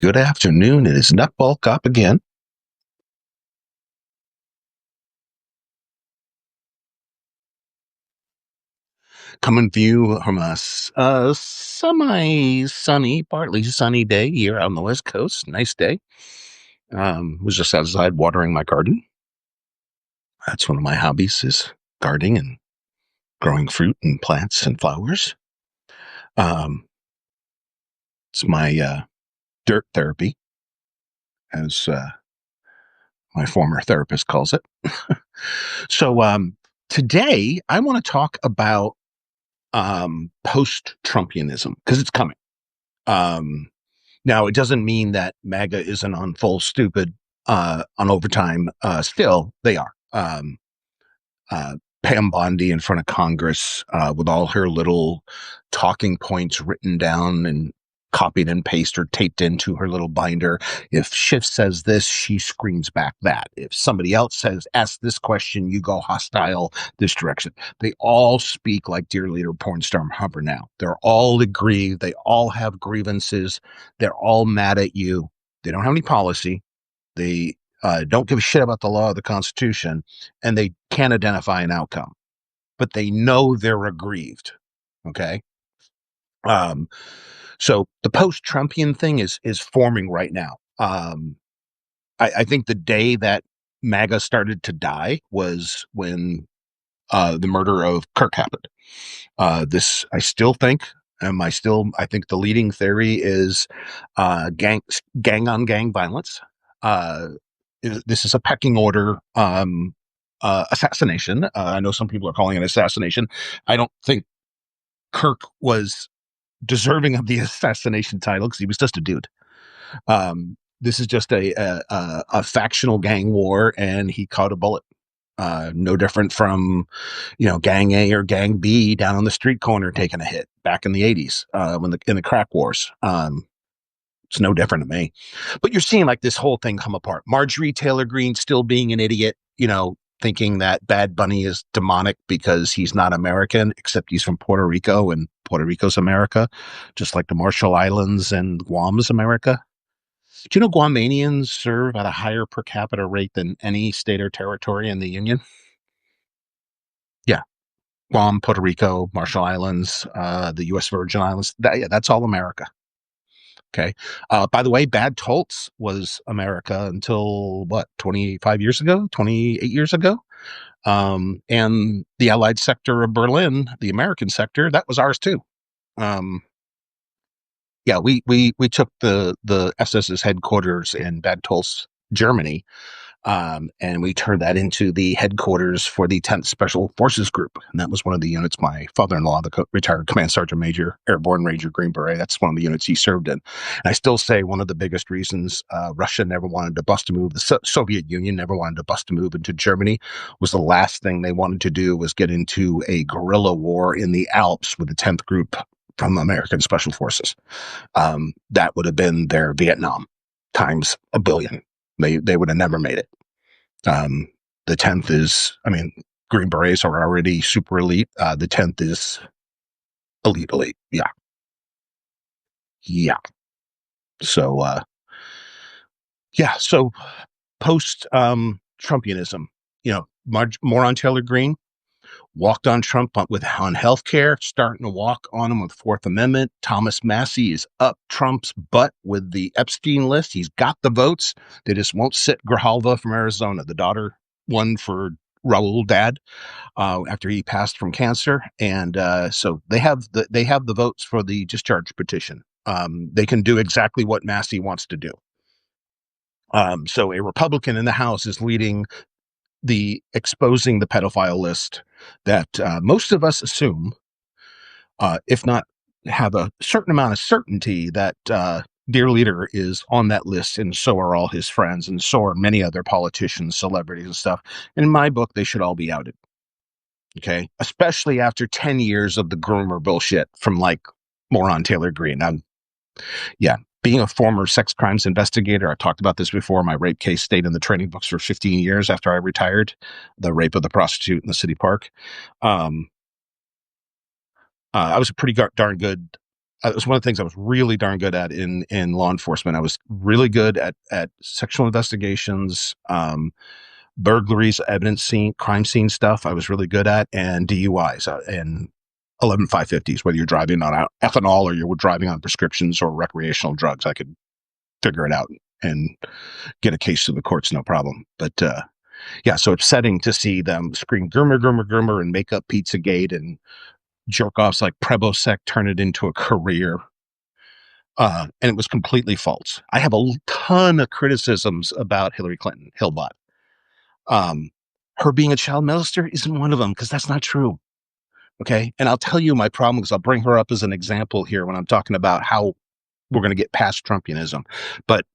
Good afternoon. It is NutBallCop again. Coming to you from a semi-sunny, partly sunny day here on the West Coast. Nice day. Was just outside watering my garden. That's one of my hobbies is gardening and growing fruit and plants and flowers. Um, it's my dirt therapy, as my former therapist calls it. So today I want to talk about post-Trumpianism because it's coming. Now, it doesn't mean that MAGA isn't on full stupid on overtime. Still, they are. Pam Bondi in front of Congress with all her little talking points written down and copied and pasted or taped into her little binder. If Schiff says this, she screams back that. If somebody else says, ask this question, you go hostile this direction. They all speak like dear leader Pornstar Humper now. They're all aggrieved. They all have grievances. They're all mad at you. They don't have any policy. They don't give a shit about the law or the Constitution, and they can't identify an outcome, but they know they're aggrieved. Okay. So the post-Trumpian thing is forming right now. I think the day that MAGA started to die was when the murder of Kirk happened. This I still think, I think the leading theory is gang on gang violence. This is a pecking order assassination. I know some people are calling it assassination. I don't think Kirk was deserving of the assassination title because he was just a dude. This is just a factional gang war, and he caught a bullet. No different from, Gang A or Gang B down on the street corner taking a hit back in the 80s in the crack wars. It's no different to me. But you're seeing like this whole thing come apart. Marjorie Taylor Greene still being an idiot, thinking that Bad Bunny is demonic because he's not American, except he's from Puerto Rico, and Puerto Rico's America, just like the Marshall Islands and Guam's America. Do you know Guamanians serve at a higher per capita rate than any state or territory in the Union? Yeah. Guam, Puerto Rico, Marshall Islands, the U.S. Virgin Islands. That's all America. Okay. By the way, Bad Tolts was America until 25 years ago, 28 years ago. And the Allied sector of Berlin, the American sector, that was ours too. Yeah, we took the SS's headquarters in Bad Tolz, Germany, and we turned that into the headquarters for the 10th Special Forces Group. And that was one of the units my father-in-law, the retired Command Sergeant Major, Airborne Ranger Green Beret, that's one of the units he served in. And I still say one of the biggest reasons Russia never wanted to bust a move, the Soviet Union never wanted to bust a move into Germany, was the last thing they wanted to do was get into a guerrilla war in the Alps with the 10th Group from American Special Forces. That would have been their Vietnam times a billion. They would have never made it. The 10th is, Green Berets are already super elite. The 10th is elite. Yeah. Yeah. So, So post, Trumpianism, more on Taylor Greene, walked on Trump on healthcare, starting to walk on him with Fourth Amendment. Thomas Massie is up Trump's butt with the Epstein list. He's got the votes. They just won't sit Grijalva from Arizona. The daughter won for Raul Dad after he passed from cancer, and so they have the votes for the discharge petition. They can do exactly what Massie wants to do. So a Republican in the House is leading the exposing the pedophile list that most of us assume, if not have a certain amount of certainty that dear leader is on that list, and so are all his friends, and so are many other politicians, celebrities, and stuff. And in my book, they should all be outed. Okay, especially after 10 years of the groomer bullshit from like moron Taylor Greene. Being a former sex crimes investigator, I talked about this before. My rape case stayed in the training books for 15 years after I retired, the rape of the prostitute in the city park. I was a pretty darn good it was one of the things I was really darn good at in law enforcement. I was really good at sexual investigations, burglaries, evidence scene, crime scene stuff. I was really good at, and DUIs and 11550s. Whether you're driving on ethanol or you're driving on prescriptions or recreational drugs, I could figure it out and get a case to the courts, no problem. But yeah, so upsetting to see them scream "Gurmer, Gurmer, Gurmer" and make up Pizzagate and jerk offs like Prebosec turn it into a career. And it was completely false. I have a ton of criticisms about Hillary Clinton, Hillbot. Her being a child molester isn't one of them, because that's not true. Okay. And I'll tell you my problem, because I'll bring her up as an example here when I'm talking about how we're going to get past Trumpianism. But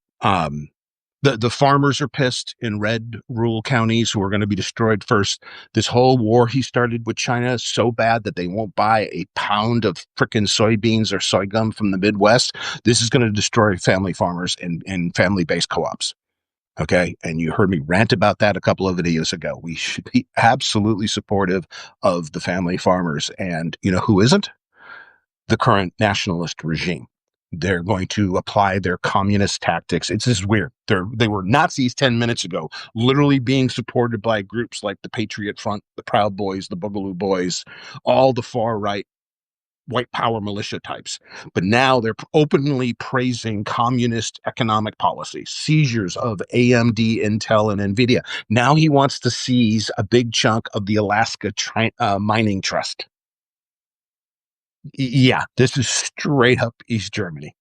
the farmers are pissed in red rural counties who are going to be destroyed first. This whole war he started with China is so bad that they won't buy a pound of frickin' soybeans or soy gum from the Midwest. This is going to destroy family farmers and family-based co-ops. Okay. And you heard me rant about that a couple of videos ago. We should be absolutely supportive of the family farmers. And you know who isn't? The current nationalist regime. They're going to apply their communist tactics. It's just weird. They were Nazis 10 minutes ago, literally being supported by groups like the Patriot Front, the Proud Boys, the Boogaloo Boys, all the far right white power militia types. But now they're openly praising communist economic policy, seizures of AMD, Intel, and NVIDIA. Now he wants to seize a big chunk of the Alaska mining trust. Yeah, this is straight up East Germany.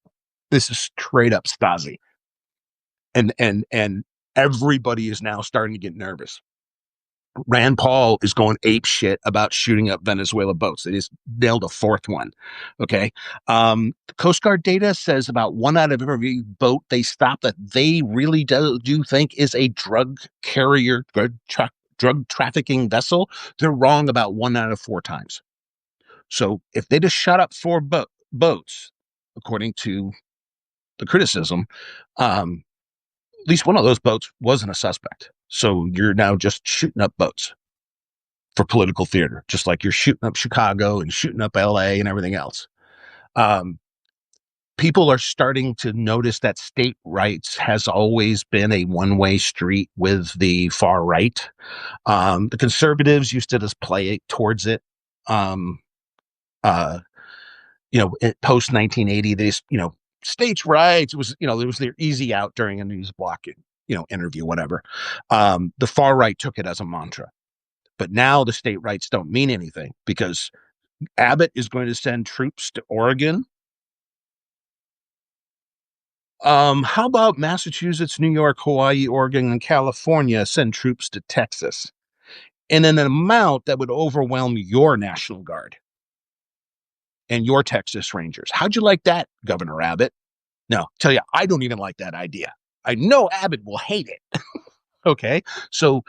This is straight up Stasi. And everybody is now starting to get nervous. Rand Paul is going ape shit about shooting up Venezuela boats. They just nailed a fourth one. Okay. The Coast Guard data says about 1 out of every boat they stop that they really do think is a drug carrier, drug trafficking vessel. They're wrong about 1 out of 4 times. So if they just shut up 4 boats, according to the criticism, at least one of those boats wasn't a suspect. So you're now just shooting up boats for political theater, just like you're shooting up Chicago and shooting up LA and everything else. People are starting to notice that state rights has always been a one-way street with the far right. The conservatives used to just play towards it. Post 1980, they just, states' rights was, it was their easy out during a news block, interview, whatever. The far right took it as a mantra. But now the state rights don't mean anything, because Abbott is going to send troops to Oregon. How about Massachusetts, New York, Hawaii, Oregon, and California send troops to Texas in an amount that would overwhelm your National Guard and your Texas Rangers? How'd you like that, Governor Abbott? No, tell you, I don't even like that idea. I know Abbott will hate it. Okay, so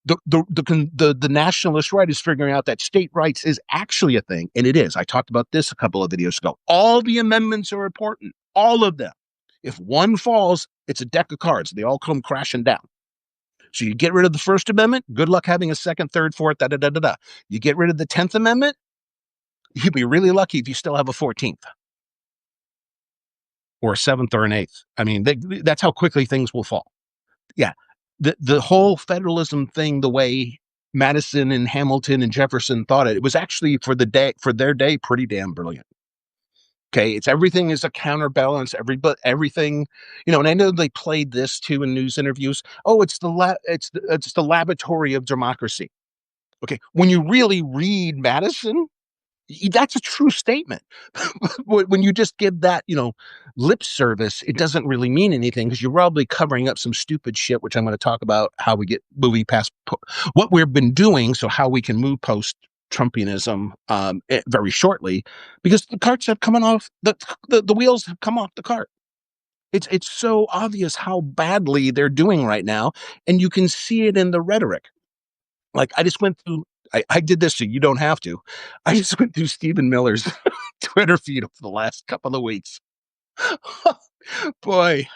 the nationalist right is figuring out that state rights is actually a thing, and it is. I talked about this a couple of videos ago. All the amendments are important, all of them. If one falls, it's a deck of cards. They all come crashing down. So you get rid of the First Amendment, good luck having a second, third, fourth, da-da-da-da-da. You get rid of the 10th Amendment, you'd be really lucky if you still have a 14th. Or a 7th or an 8th. I mean, that's how quickly things will fall. Yeah. The whole federalism thing, the way Madison and Hamilton and Jefferson thought it was actually for their day pretty damn brilliant. Okay, it's everything is a counterbalance. Everything, and I know they played this too in news interviews. Oh, it's the laboratory of democracy. Okay, when you really read Madison, that's a true statement. When you just give that, lip service, it doesn't really mean anything, because you're probably covering up some stupid shit, which I'm going to talk about how we get moving past what we've been doing, so how we can move post-Trumpianism very shortly, because the carts have come off, the wheels have come off the cart. It's so obvious how badly they're doing right now, and you can see it in the rhetoric. Like, I just went through, I did this so you don't have to. I just went through Stephen Miller's Twitter feed over the last couple of weeks. boy,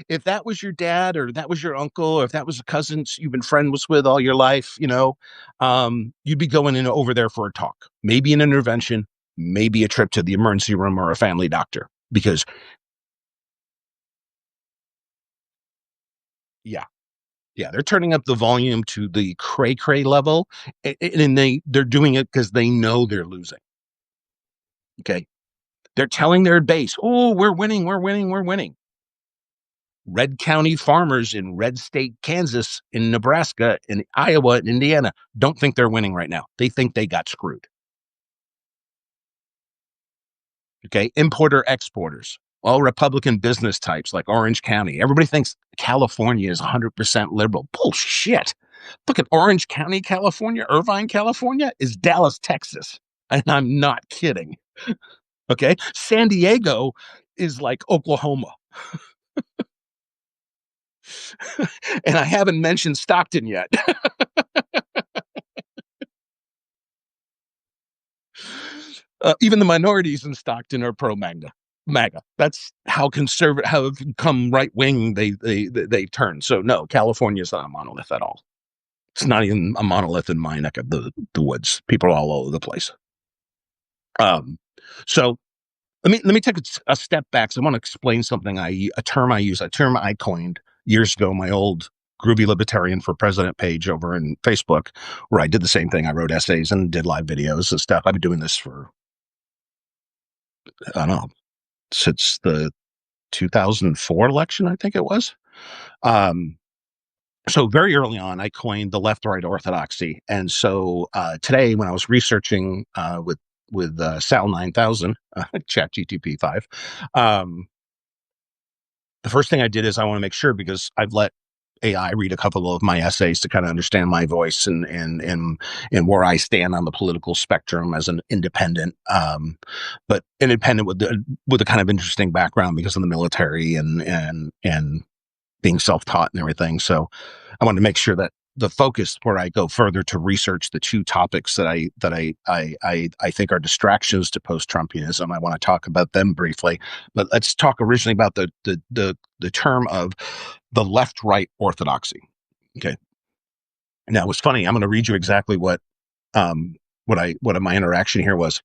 if that was your dad, or that was your uncle, or if that was a cousin you've been friends with all your life, you'd be going in over there for a talk, maybe an intervention, maybe a trip to the emergency room or a family doctor. Because, yeah, yeah, they're turning up the volume to the cray-cray level, and they're doing it because they know they're losing, okay? They're telling their base, "Oh, we're winning, we're winning, we're winning." Red County farmers in red state Kansas, in Nebraska, in Iowa, and Indiana don't think they're winning right now. They think they got screwed. Okay. Importer exporters, all Republican business types like Orange County. Everybody thinks California is 100% liberal. Bullshit. Look at Orange County, California, Irvine, California is Dallas, Texas. And I'm not kidding. Okay. San Diego is like Oklahoma. And I haven't mentioned Stockton yet. Even the minorities in Stockton are pro MAGA. That's how conservative, how come right wing they turn. So no, California is not a monolith at all. It's not even a monolith in my neck of the woods. People are all over the place. Um, so let me take a step back. So I want to explain something. A term I coined years ago. My old Groovy Libertarian for President page over in Facebook, where I did the same thing. I wrote essays and did live videos and stuff. I've been doing this for, I don't know, since the 2004 election, I think it was. So very early on, I coined the left-right orthodoxy. And so today, when I was researching with Sal 9000, ChatGTP 5, the first thing I did is I want to make sure, because I've let AI read a couple of my essays to kind of understand my voice and where I stand on the political spectrum as an independent, but independent with a kind of interesting background because of the military and being self-taught and everything. So I wanted to make sure that the focus where I go further to research the two topics that I think are distractions to post-Trumpianism. I want to talk about them briefly, but let's talk originally about the term of the left-right orthodoxy. Okay. Now it was funny. I'm going to read you exactly what my interaction here was.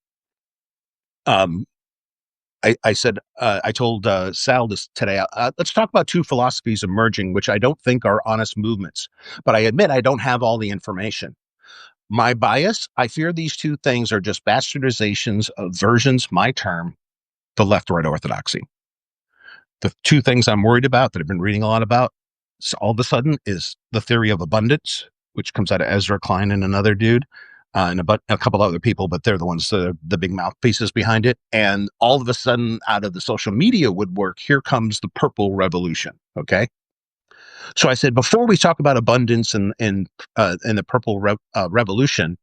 I said, I told Sal this today, let's talk about two philosophies emerging, which I don't think are honest movements, but I admit I don't have all the information. My bias, I fear these two things are just bastardizations of versions, my term, the left-right orthodoxy. The two things I'm worried about that I've been reading a lot about, so all of a sudden, is the theory of abundance, which comes out of Ezra Klein and another dude, and a couple other people, but they're the ones that are the big mouthpieces behind it. And all of a sudden, out of the social media woodwork, here comes the purple revolution. Okay. So I said, before we talk about abundance and the purple revolution,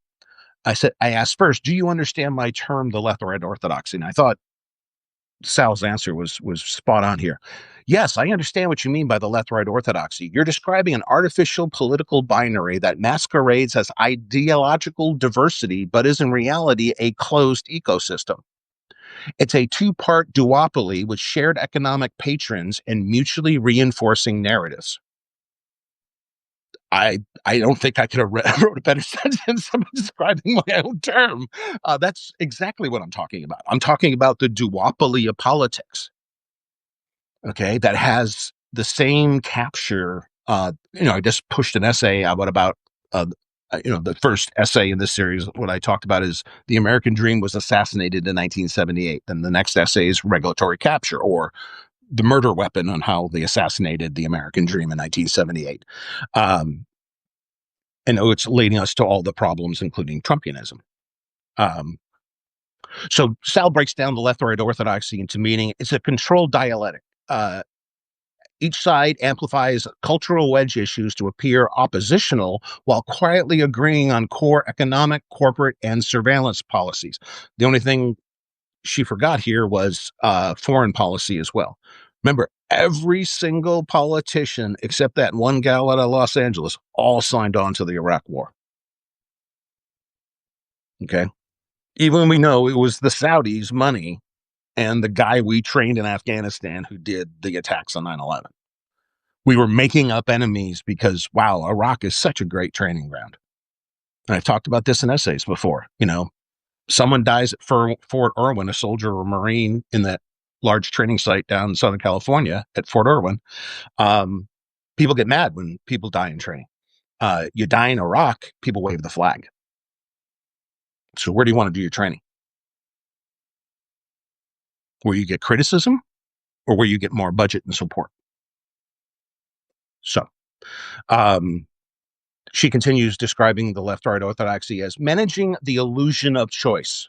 I asked first, do you understand my term, the left or right orthodoxy? And I thought Sal's answer was spot on here. Yes, I understand what you mean by the left-right orthodoxy. You're describing an artificial political binary that masquerades as ideological diversity, but is in reality a closed ecosystem. It's a two-part duopoly with shared economic patrons and mutually reinforcing narratives. I don't think I could have wrote a better sentence about describing my own term. That's exactly what I'm talking about. I'm talking about the duopoly of politics. Okay, that has the same capture. I just pushed an essay out about the first essay in this series. What I talked about is the American dream was assassinated in 1978. Then the next essay is regulatory capture, or the murder weapon, on how they assassinated the American dream in 1978. And it's leading us to all the problems, including Trumpianism. So Sal breaks down the left-right orthodoxy into meaning it's a controlled dialectic. Each side amplifies cultural wedge issues to appear oppositional while quietly agreeing on core economic, corporate, and surveillance policies. The only thing she forgot here was foreign policy as well. Remember, every single politician except that one gal out of Los Angeles all signed on to the Iraq War. Okay? Even we know it was the Saudis' money and the guy we trained in Afghanistan who did the attacks on 9/11. We were making up enemies because, wow, Iraq is such a great training ground. And I've talked about this in essays before. Someone dies at Fort Irwin, a soldier or Marine in that large training site down in Southern California at Fort Irwin. People get mad when people die in training. You die in Iraq, people wave the flag. So where do you want to do your training? Where you get criticism or where you get more budget and support? So she continues describing the left-right orthodoxy as managing the illusion of choice.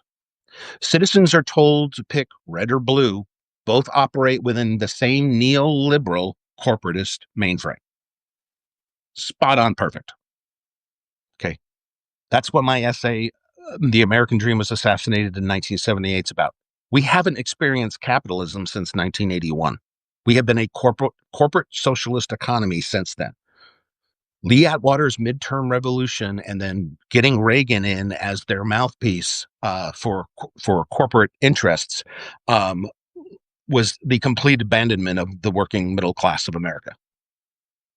Citizens are told to pick red or blue. Both operate within the same neoliberal corporatist mainframe. Spot on perfect. Okay. That's what my essay, The American Dream Was Assassinated in 1978, is about. We haven't experienced capitalism since 1981. We have been a corporate socialist economy since then. Lee Atwater's midterm revolution and then getting Reagan in as their mouthpiece for corporate interests was the complete abandonment of the working middle class of America.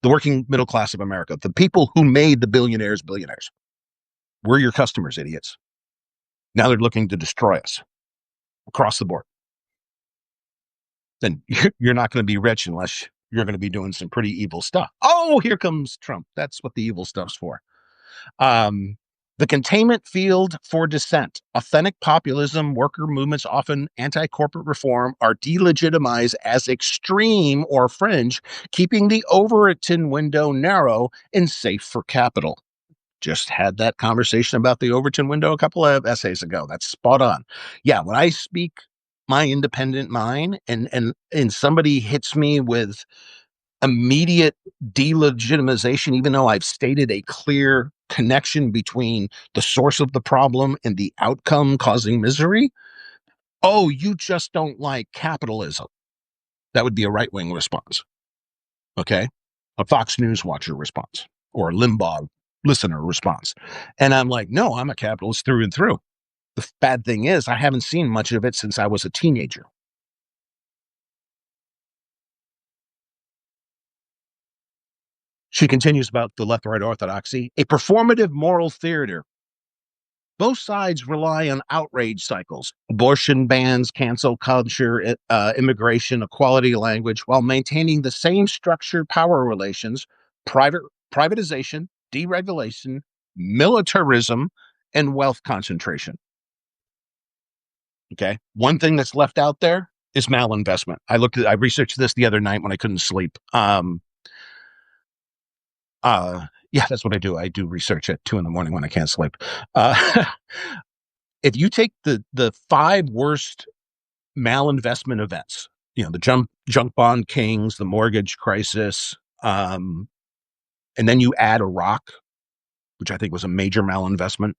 The working middle class of America, the people who made the billionaires billionaires. We're your customers, idiots. Now they're looking to destroy us across the board. Then you're not going to be rich unless you're going to be doing some pretty evil stuff. Oh, here comes Trump. That's what the evil stuff's for. The containment field for dissent. Authentic populism, worker movements, often anti-corporate reform, are delegitimized as extreme or fringe, keeping the Overton window narrow and safe for capital. Just had that conversation about the Overton window a couple of essays ago. That's spot on. Yeah, when I speak my independent mind and somebody hits me with immediate delegitimization, even though I've stated a clear connection between the source of the problem and the outcome causing misery. Oh, you just don't like capitalism. That would be a right-wing response. Okay. A Fox News watcher response or a Limbaugh listener response. And I'm like, no, I'm a capitalist through and through. The bad thing is I haven't seen much of it since I was a teenager. She continues about the left-right orthodoxy, a performative moral theater. Both sides rely on outrage cycles, abortion bans, cancel culture, immigration, equality language, while maintaining the same structured power relations, privatization, deregulation, militarism, and wealth concentration. Okay. One thing that's left out there is malinvestment. I researched this the other night when I couldn't sleep. Yeah, that's what I do. I do research at 2 a.m. when I can't sleep. If you take the 5 worst malinvestment events, the junk bond kings, the mortgage crisis, and then you add Iraq, which I think was a major malinvestment,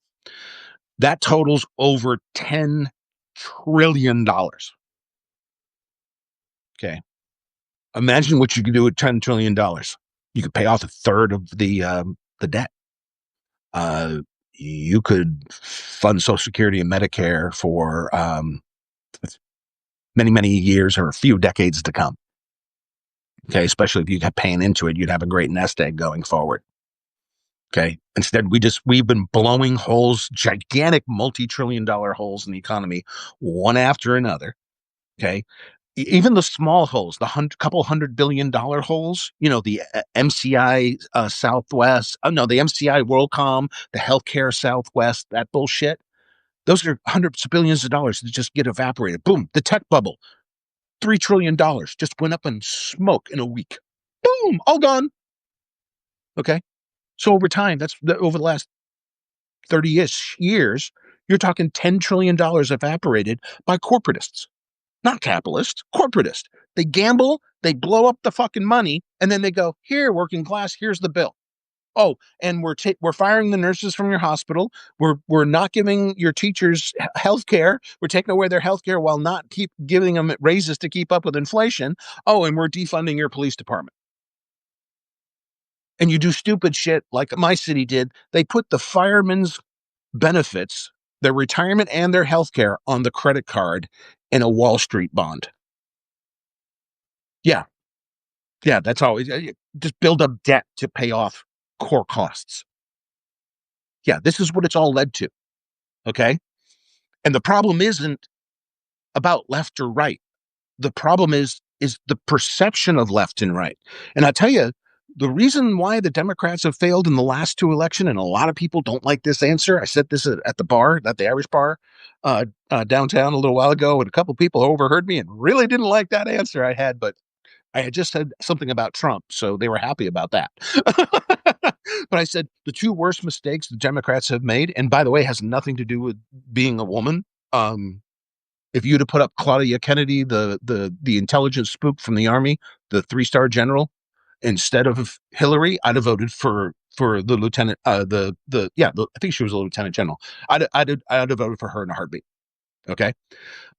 that totals over $10 trillion. Okay. Imagine what you could do with $10 trillion. You could pay off a third of the debt. You could fund Social Security and Medicare for many, many years or a few decades to come. Okay, especially if you kept paying into it, you'd have a great nest egg going forward. Okay, instead we've been blowing holes, gigantic multi-trillion-dollar holes in the economy, one after another. Okay, even the small holes, the couple $100 billion holes, the MCI Southwest, the MCI WorldCom, the healthcare Southwest, that bullshit. Those are hundreds of billions of dollars that just get evaporated. Boom, the tech bubble, $3 trillion just went up in smoke in a week. Boom, all gone. Okay, so over time, over the last 30-ish years, you're talking $10 trillion evaporated by corporatists. Not capitalists, corporatists. They gamble, they blow up the fucking money, and then they go, here, working class, here's the bill. Oh, and we're firing the nurses from your hospital. We're not giving your teachers health care. We're taking away their health care while not keep giving them raises to keep up with inflation. Oh, and we're defunding your police department. And you do stupid shit like my city did. They put the firemen's benefits, their retirement and their health care on the credit card in a Wall Street bond. Yeah. Yeah, that's always just build up debt to pay off core costs. Yeah, this is what it's all led to. Okay. And the problem isn't about left or right. The problem is the perception of left and right. And I tell you, the reason why the Democrats have failed in the last two elections, and a lot of people don't like this answer. I said this at the bar, at the Irish bar downtown a little while ago, and a couple people overheard me and really didn't like that answer I had. But I had just said something about Trump, so they were happy about that. But I said the two worst mistakes the Democrats have made, and by the way, has nothing to do with being a woman. If you'd have put up Claudia Kennedy, the intelligence spook from the Army, the 3-star general, instead of Hillary, I'd have voted for the lieutenant. I think she was a lieutenant general. I'd have voted for her in a heartbeat. Okay,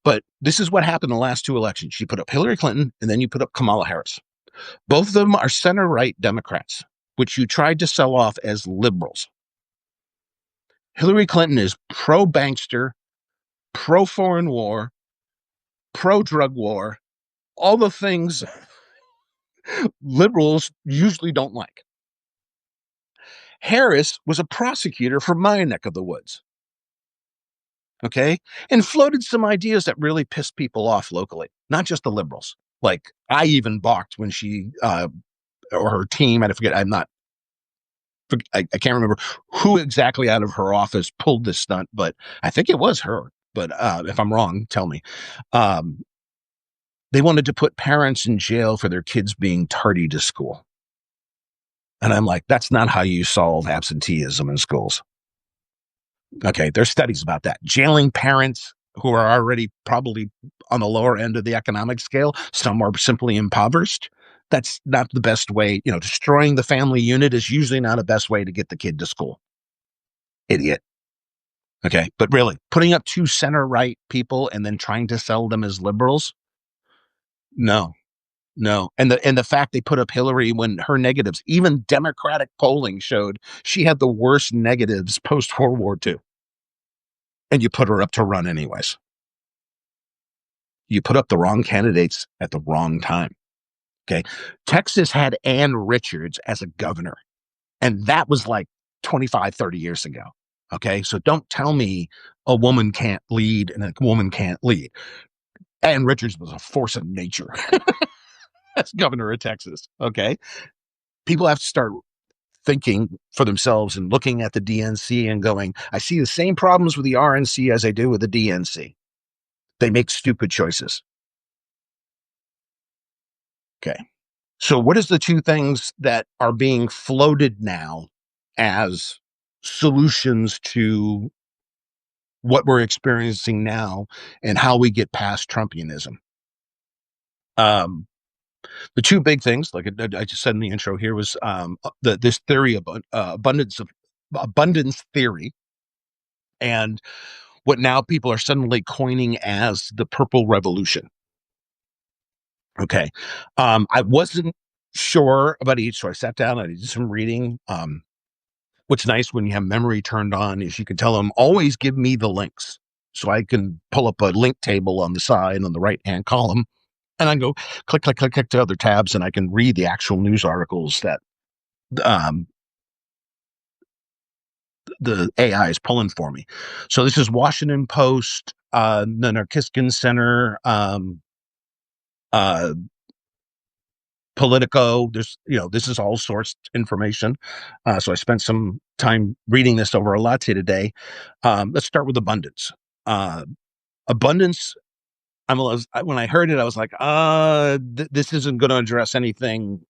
but this is what happened in the last two elections. You put up Hillary Clinton, and then you put up Kamala Harris. Both of them are center-right Democrats, which you tried to sell off as liberals. Hillary Clinton is pro-bankster, pro-foreign war, pro-drug war, all the things liberals usually don't like. Harris was a prosecutor from my neck of the woods, okay, and floated some ideas that really pissed people off locally, not just the liberals. Like, I even balked when she or her team, I forget, I can't remember who exactly out of her office pulled this stunt, but I think it was her. But if I'm wrong, tell me. They wanted to put parents in jail for their kids being tardy to school. And I'm like, that's not how you solve absenteeism in schools. Okay, there's studies about that. Jailing parents who are already probably on the lower end of the economic scale, some are simply impoverished. That's not the best way. Destroying the family unit is usually not the best way to get the kid to school. Idiot. Okay, but really, putting up two center-right people and then trying to sell them as liberals? No. No. And the fact they put up Hillary when her negatives, even Democratic polling showed she had the worst negatives post-World War II. And you put her up to run anyways. You put up the wrong candidates at the wrong time. Okay. Texas had Ann Richards as a governor, and that was like 25, 30 years ago. Okay. So don't tell me a woman can't lead and a woman can't lead. Ann Richards was a force of nature as governor of Texas. Okay. People have to start thinking for themselves and looking at the DNC and going, I see the same problems with the RNC as I do with the DNC. They make stupid choices. Okay. So what is the two things that are being floated now as solutions to what we're experiencing now and how we get past Trumpianism? The two big things, like I just said in the intro here, was this theory of abundance theory, and what now people are suddenly coining as the purple revolution. Okay. I wasn't sure about each, so I sat down and I did some reading. What's nice when you have memory turned on is you can tell them, always give me the links. So I can pull up a link table on the side on the right-hand column, and I go click, click, click, click to other tabs, and I can read the actual news articles that the AI is pulling for me. So this is Washington Post, the Narkiskin Center, Politico. This is all sourced information. So I spent some time reading this over a latte today. Let's start with abundance. Abundance. When I heard it, I was like, this isn't going to address anything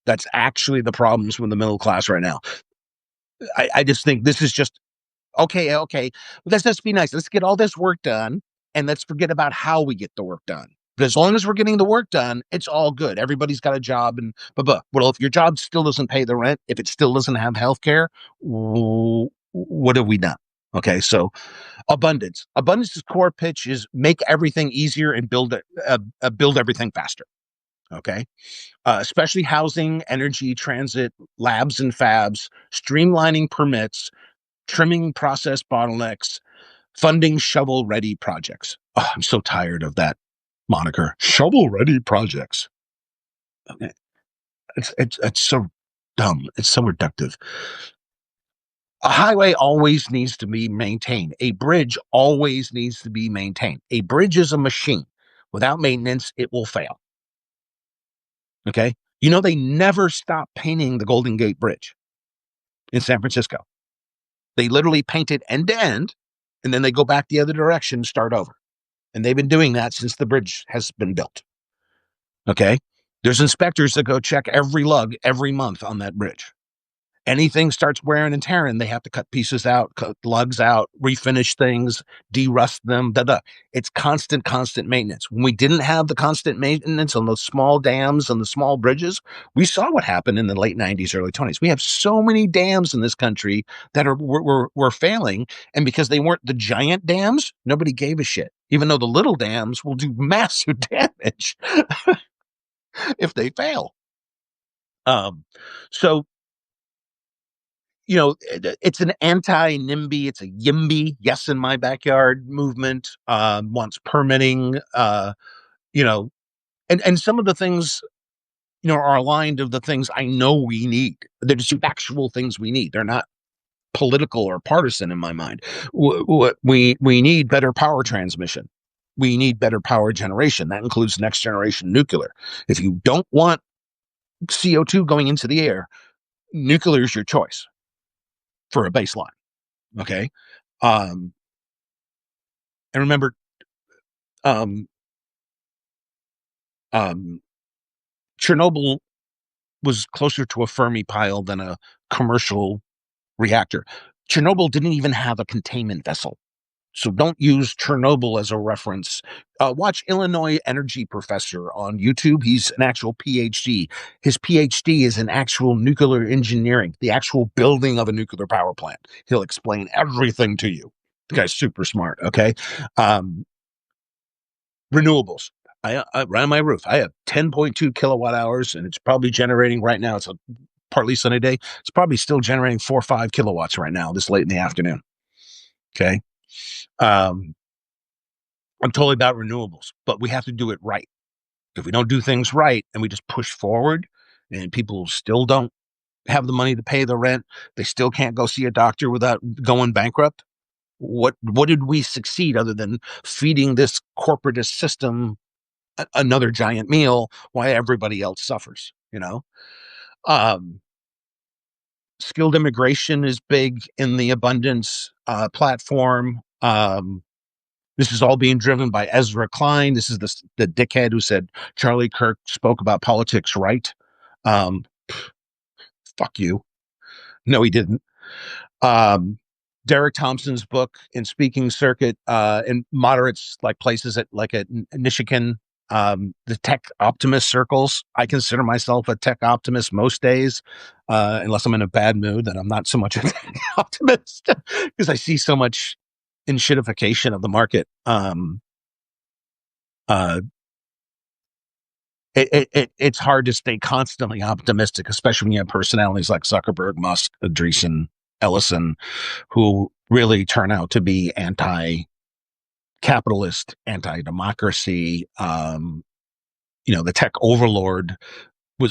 that's actually the problems with the middle class right now. I just think this is just okay. Let's just be nice. Let's get all this work done, and let's forget about how we get the work done. But as long as we're getting the work done, it's all good. Everybody's got a job, and blah. Well, if your job still doesn't pay the rent, if it still doesn't have health care, what have we done? Okay, so Abundance's core pitch is make everything easier and build everything faster. Okay, especially housing, energy, transit, labs and fabs, streamlining permits, trimming process bottlenecks, funding shovel-ready projects. Oh, I'm so tired of that moniker, shovel-ready projects. Okay. It's so dumb. It's so reductive. A highway always needs to be maintained. A bridge always needs to be maintained. A bridge is a machine. Without maintenance, it will fail. Okay. You know, they never stop painting the Golden Gate Bridge in San Francisco. They literally paint it end to end, and then they go back the other direction and start over. And they've been doing that since the bridge has been built. Okay. There's inspectors that go check every lug every month on that bridge. Anything starts wearing and tearing, they have to cut pieces out, cut lugs out, refinish things, derust them. It's constant maintenance. When we didn't have the constant maintenance on those small dams and the small bridges, we saw what happened in the late 90s, early 20s. We have so many dams in this country that were failing. And because they weren't the giant dams, nobody gave a shit, even though the little dams will do massive damage if they fail. So it's an anti-NIMBY, it's a YIMBY, yes in my backyard movement, wants permitting, you know, and some of the things, are aligned of the things I know we need. They're just actual things we need. They're not political or partisan in my mind. We need better power transmission. We need better power generation. That includes next generation nuclear. If you don't want CO2 going into the air, nuclear is your choice for a baseline. Okay. And remember, um, um, Chernobyl was closer to a Fermi pile than a commercial reactor. Chernobyl didn't even have a containment vessel. So don't use Chernobyl as a reference. Watch Illinois Energy Professor on YouTube. He's an actual PhD. His PhD is in actual nuclear engineering, the actual building of a nuclear power plant. He'll explain everything to you. The guy's super smart. Okay. Renewables. I right on my roof. I have 10.2 kilowatt hours, and it's probably generating right now. It's a partly sunny day. It's probably still generating 4 or 5 kilowatts right now, this late in the afternoon. Okay. I'm totally about renewables, but we have to do it right. If we don't do things right and we just push forward and people still don't have the money to pay the rent, they still can't go see a doctor without going bankrupt. What did we succeed other than feeding this corporatist system another giant meal while everybody else suffers? Um, Skilled immigration is big in the abundance platform. This is all being driven by Ezra Klein. This is the dickhead who said Charlie Kirk spoke about politics right. Um, Fuck you. No, he didn't. Um, Derek Thompson's book in speaking circuit in moderates like places at Michigan, the tech optimist circles. I consider myself a tech optimist most days, unless I'm in a bad mood. Then I'm not so much a tech optimist because I see so much enshittification of the market. Uh, it's hard to stay constantly optimistic, especially when you have personalities like Zuckerberg, Musk, Andreessen, Ellison, who really turn out to be anti-capitalist, anti-democracy. The tech overlord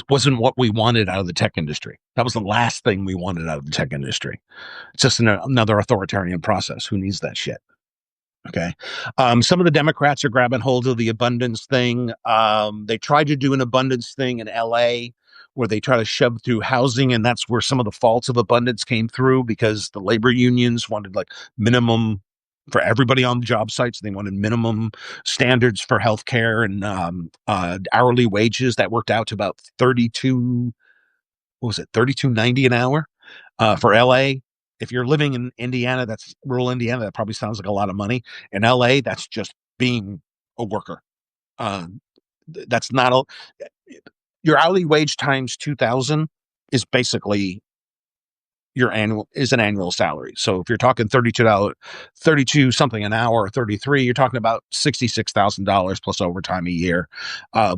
wasn't what we wanted out of the tech industry. That was the last thing we wanted out of the tech industry. It's just another authoritarian process. Who needs that shit? Okay. Some of the Democrats are grabbing hold of the abundance thing. They tried to do an abundance thing in LA where they try to shove through housing, and that's where some of the faults of abundance came through because the labor unions wanted like minimum for everybody on the job sites. They wanted minimum standards for healthcare and hourly wages that worked out to about 32, what was it, 32.90 an hour for LA. If you're living in Indiana, that's rural Indiana, that probably sounds like a lot of money. In LA, that's just being a worker. That's not your hourly wage times 2,000 is basically an annual salary. So if you're talking $32, 32 something an hour, or 33, you're talking about $66,000 plus overtime a year.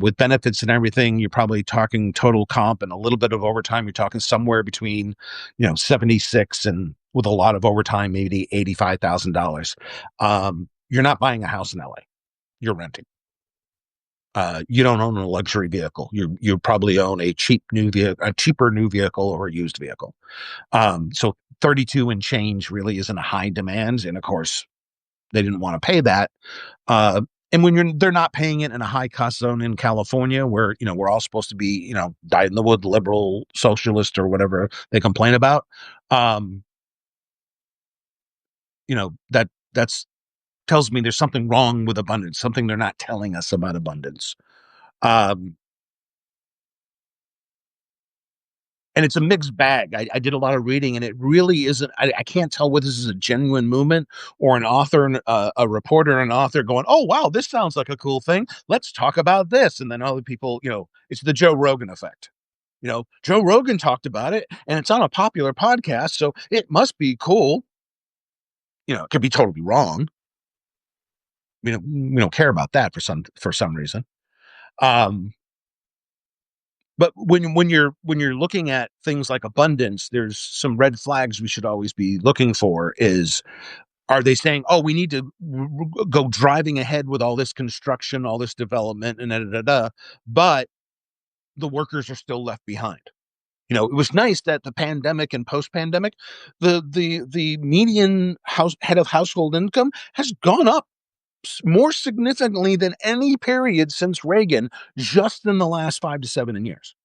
With benefits and everything, you're probably talking total comp and a little bit of overtime. You're talking somewhere between, 76 and with a lot of overtime, maybe $85,000. You're not buying a house in LA. You're renting. You don't own a luxury vehicle. You probably own a cheaper new vehicle or a used vehicle. So 32 and change really isn't a high demand, and of course they didn't want to pay that. Uh, and they're not paying it in a high cost zone in California, where we're all supposed to be dyed in the wood liberal socialist or whatever they complain about. Um, that's tells me there's something wrong with abundance, something they're not telling us about abundance. Um, and it's a mixed bag. I did a lot of reading, and it really isn't. I can't tell whether this is a genuine movement or an author, a reporter, and an author going, "Oh wow, this sounds like a cool thing. Let's talk about this." And then other people, it's the Joe Rogan effect. Joe Rogan talked about it, and it's on a popular podcast, so it must be cool. It could be totally wrong. We don't care about that for some reason. Um, But when you're looking at things like abundance, there's some red flags we should always be looking for. Are they saying, "Oh, we need to go driving ahead with all this construction, all this development, and da da da," but the workers are still left behind? It was nice that the pandemic and post-pandemic, the median head of household income has gone up more significantly than any period since Reagan, just in the last 5 to 7 years.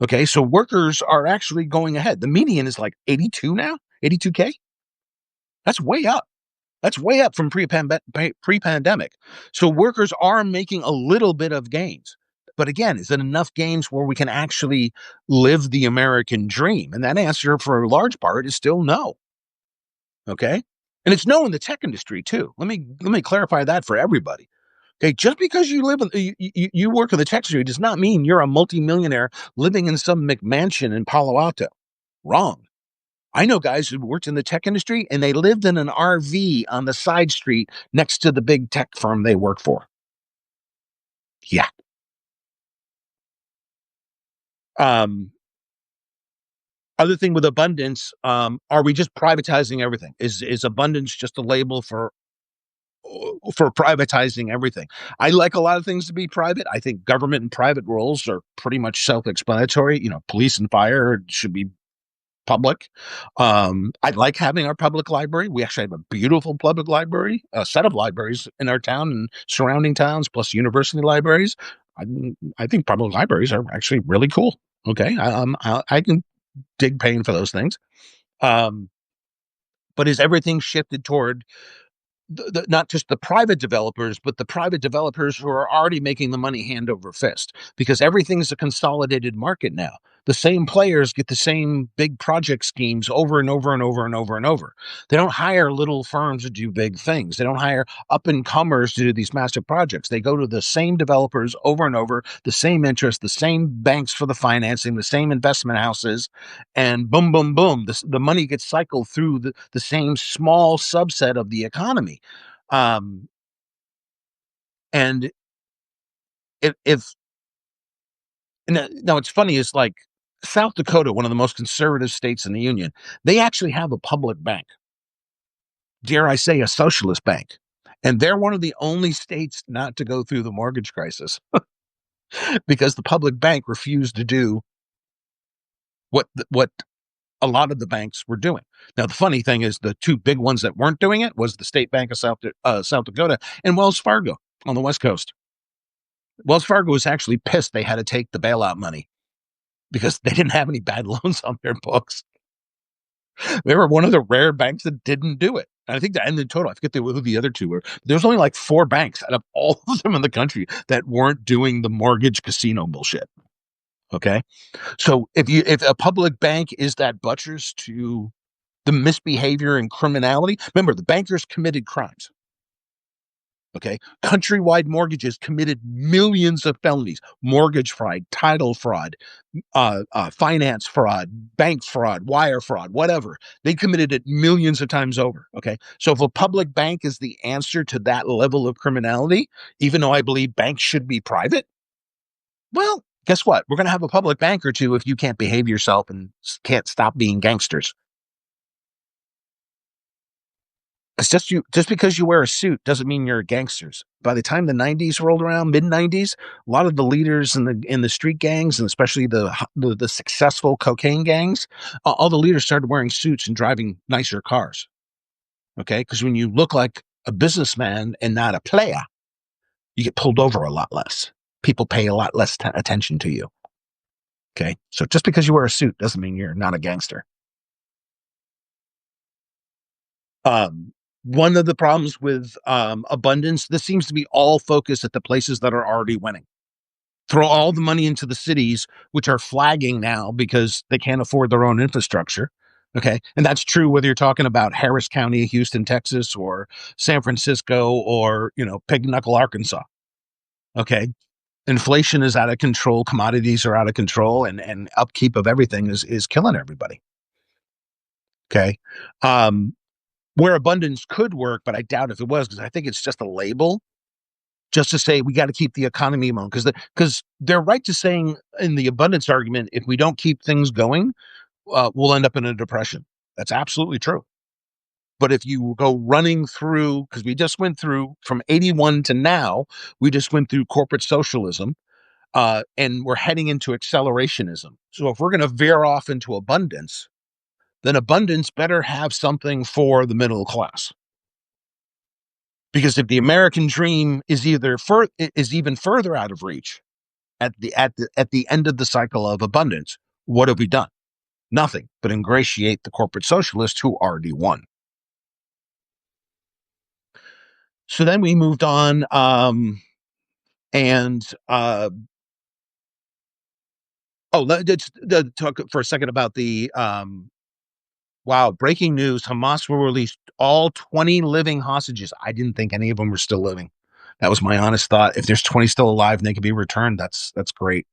Okay, so workers are actually going ahead. The median is like 82 now, 82K. That's way up. That's way up from pre-pandemic. So workers are making a little bit of gains. But again, is it enough gains where we can actually live the American dream? And that answer, for a large part, is still no. Okay, and it's no in the tech industry too. Let me clarify that for everybody. Okay, just because you work in the tech industry does not mean you're a multimillionaire living in some McMansion in Palo Alto. Wrong. I know guys who worked in the tech industry and they lived in an RV on the side street next to the big tech firm they work for. Yeah. Um, Other thing with abundance, are we just privatizing everything? Is abundance just a label for privatizing everything? I like a lot of things to be private. I think government and private roles are pretty much self-explanatory. Police and fire should be public. I like having our public library. We actually have a beautiful public library, a set of libraries in our town and surrounding towns, plus university libraries. I, I think public libraries are actually really cool. Okay, I can dig paying for those things. Um, but is everything shifted toward not just the private developers, but the private developers who are already making the money hand over fist? Because everything's a consolidated market now. The same players get the same big project schemes over and over and over and over and over. They don't hire little firms to do big things. They don't hire up and comers to do these massive projects. They go to the same developers over and over, the same interest, the same banks for the financing, the same investment houses, and boom, boom, boom. The money gets cycled through the same small subset of the economy. Um, and if now it's funny, is like South Dakota, one of the most conservative states in the union, they actually have a public bank, dare I say, a socialist bank. And they're one of the only states not to go through the mortgage crisis because the public bank refused to do what a lot of the banks were doing. Now, the funny thing is the two big ones that weren't doing it was the State Bank of South Dakota and Wells Fargo on the West Coast. Wells Fargo was actually pissed they had to take the bailout money because they didn't have any bad loans on their books. They were one of the rare banks that didn't do it. And I think that ended total, I forget who the other two were. There's only like 4 banks out of all of them in the country that weren't doing the mortgage casino bullshit. Okay. So if a public bank is that buttress to the misbehavior and criminality, remember the bankers committed crimes. Okay. Countrywide Mortgages committed millions of felonies: mortgage fraud, title fraud, finance fraud, bank fraud, wire fraud, whatever. They committed it millions of times over. Okay. So if a public bank is the answer to that level of criminality, even though I believe banks should be private, well, guess what? We're going to have a public bank or two if you can't behave yourself and can't stop being gangsters. It's just because you wear a suit doesn't mean you're gangsters. By the time the '90s rolled around, mid '90s, a lot of the leaders in the street gangs, and especially the successful cocaine gangs, all the leaders started wearing suits and driving nicer cars. Okay, because when you look like a businessman and not a player, you get pulled over a lot less. People pay a lot less attention to you. Okay, so just because you wear a suit doesn't mean you're not a gangster. One of the problems with abundance, this seems to be all focused at the places that are already winning. Throw all the money into the cities, which are flagging now because they can't afford their own infrastructure. Okay. And that's true whether you're talking about Harris County, Houston, Texas, or San Francisco, or, Pig Knuckle, Arkansas. Okay. Inflation is out of control. Commodities are out of control, and upkeep of everything is killing everybody. Okay. Um, where abundance could work, but I doubt if it was, because I think it's just a label, just to say we got to keep the economy going. Because they're right to saying in the abundance argument, if we don't keep things going, we'll end up in a depression. That's absolutely true. But if you go running through, because we just went through from 81 to now, we just went through corporate socialism, and we're heading into accelerationism. So if we're going to veer off into abundance, then abundance better have something for the middle class. Because if the American dream is even further out of reach at the end of the cycle of abundance, what have we done? Nothing but ingratiate the corporate socialists who already won. So then we moved on, and let's talk for a second about the wow, breaking news: Hamas will release all 20 living hostages. I didn't think any of them were still living. That was my honest thought. If there's 20 still alive and they can be returned, that's great.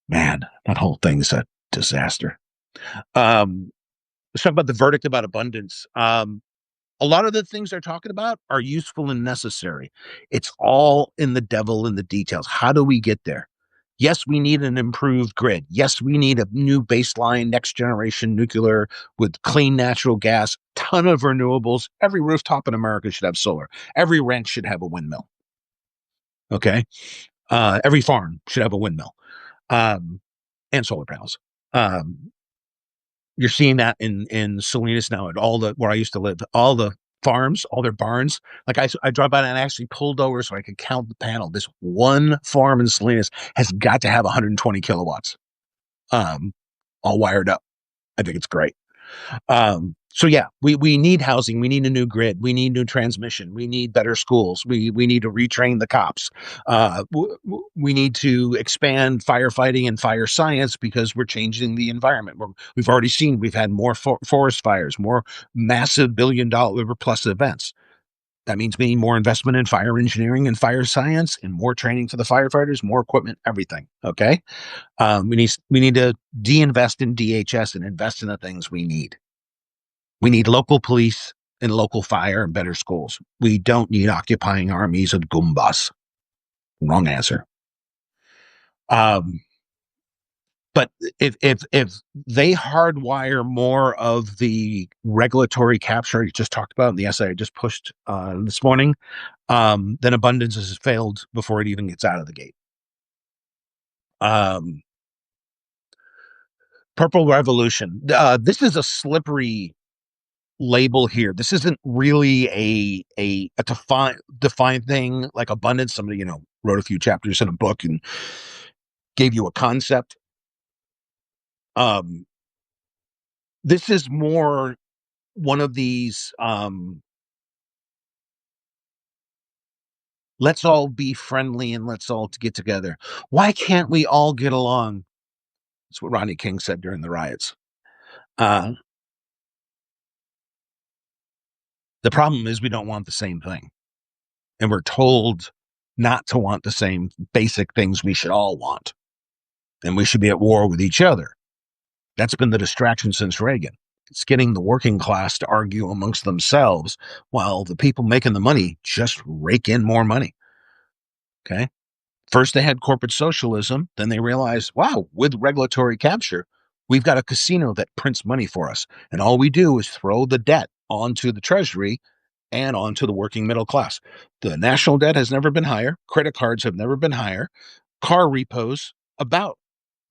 Man, that whole thing's a disaster. Let's talk about the verdict about abundance. A lot of the things they're talking about are useful and necessary. It's all in the devil in the details. How do we get there? Yes, we need an improved grid. Yes, we need a new baseline, next generation nuclear with clean natural gas, ton of renewables. Every rooftop in America should have solar. Every ranch should have a windmill. Okay. Every farm should have a windmill, and solar panels. Um, you're seeing that in Salinas now, at all the where I used to live, all the farms, all their barns. Like I drive by and I actually pulled over so I could count the panel. This one farm in Salinas has got to have 120 kilowatts, um, all wired up. I think it's great. So yeah, we need housing. We need a new grid. We need new transmission. We need better schools. We need to retrain the cops. We need to expand firefighting and fire science because we're changing the environment. We've already seen we've had more forest fires, more massive $1 billion plus events. That means we need more investment in fire engineering and fire science, and more training for the firefighters, more equipment, everything. Okay, we need to de-invest in DHS and invest in the things we need. We need local police and local fire and better schools. We don't need occupying armies of Goombas. Wrong answer. Um, but if they hardwire more of the regulatory capture you just talked about in the essay I just pushed this morning, then abundance has failed before it even gets out of the gate. Um, Purple Revolution. This is a slippery label here. This isn't really a defined thing like abundance. Somebody, wrote a few chapters in a book and gave you a concept. This is more one of these let's all be friendly and let's all get together. Why can't we all get along? That's what Rodney King said during the riots. The problem is we don't want the same thing. And we're told not to want the same basic things we should all want. And we should be at war with each other. That's been the distraction since Reagan. It's getting the working class to argue amongst themselves while the people making the money just rake in more money. Okay. First they had corporate socialism. Then they realized, wow, with regulatory capture, We've got a casino that prints money for us, and all we do is throw the debt onto the treasury and onto the working middle class. The national debt has never been higher. Credit cards have never been higher. Car repos about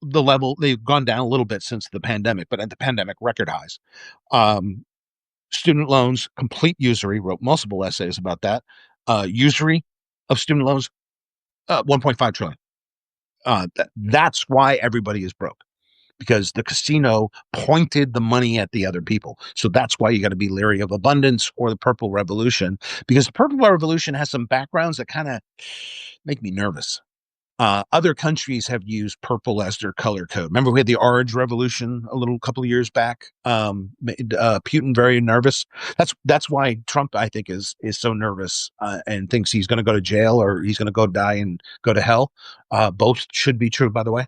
the level, they've gone down a little bit since the pandemic, but at the pandemic record highs. Um, Student loans, complete usury. Wrote multiple essays about that. Usury of student loans, 1.5 trillion. That's why everybody is broke, because the casino pointed the money at the other people. So that's why you got to be leery of abundance or the Purple Revolution, because the Purple Revolution has some backgrounds that kind of make me nervous. Other countries have used purple as their color code. Remember, we had the Orange Revolution a couple of years back. Made Putin very nervous. That's why Trump, I think, is so nervous and thinks he's going to go to jail or he's going to go die and go to hell. Both should be true, by the way.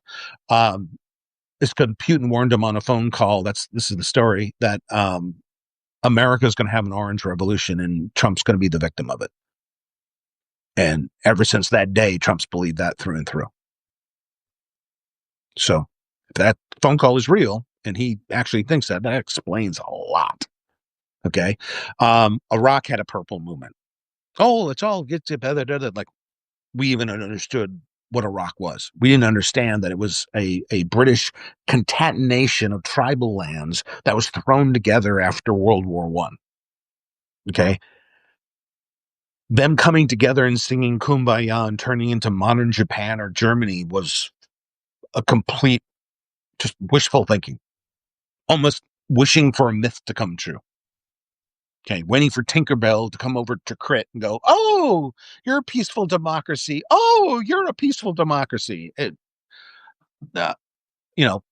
It's because Putin warned him on a phone call. This is the story, that America is going to have an Orange Revolution and Trump's going to be the victim of it. And ever since that day, Trump's believed that through and through. So if that phone call is real and he actually thinks that explains a lot. Okay. Iraq had a purple movement. Oh, let's all get together. Like, we even understood what Iraq was. We didn't understand that it was a British concatenation of tribal lands that was thrown together after World War I. Okay. Them coming together and singing Kumbaya and turning into modern Japan or Germany was a complete, just wishful thinking, almost wishing for a myth to come true. Okay, waiting for Tinkerbell to come over to Crit and go, "Oh, you're a peaceful democracy. Oh, you're a peaceful democracy." Uh, you know,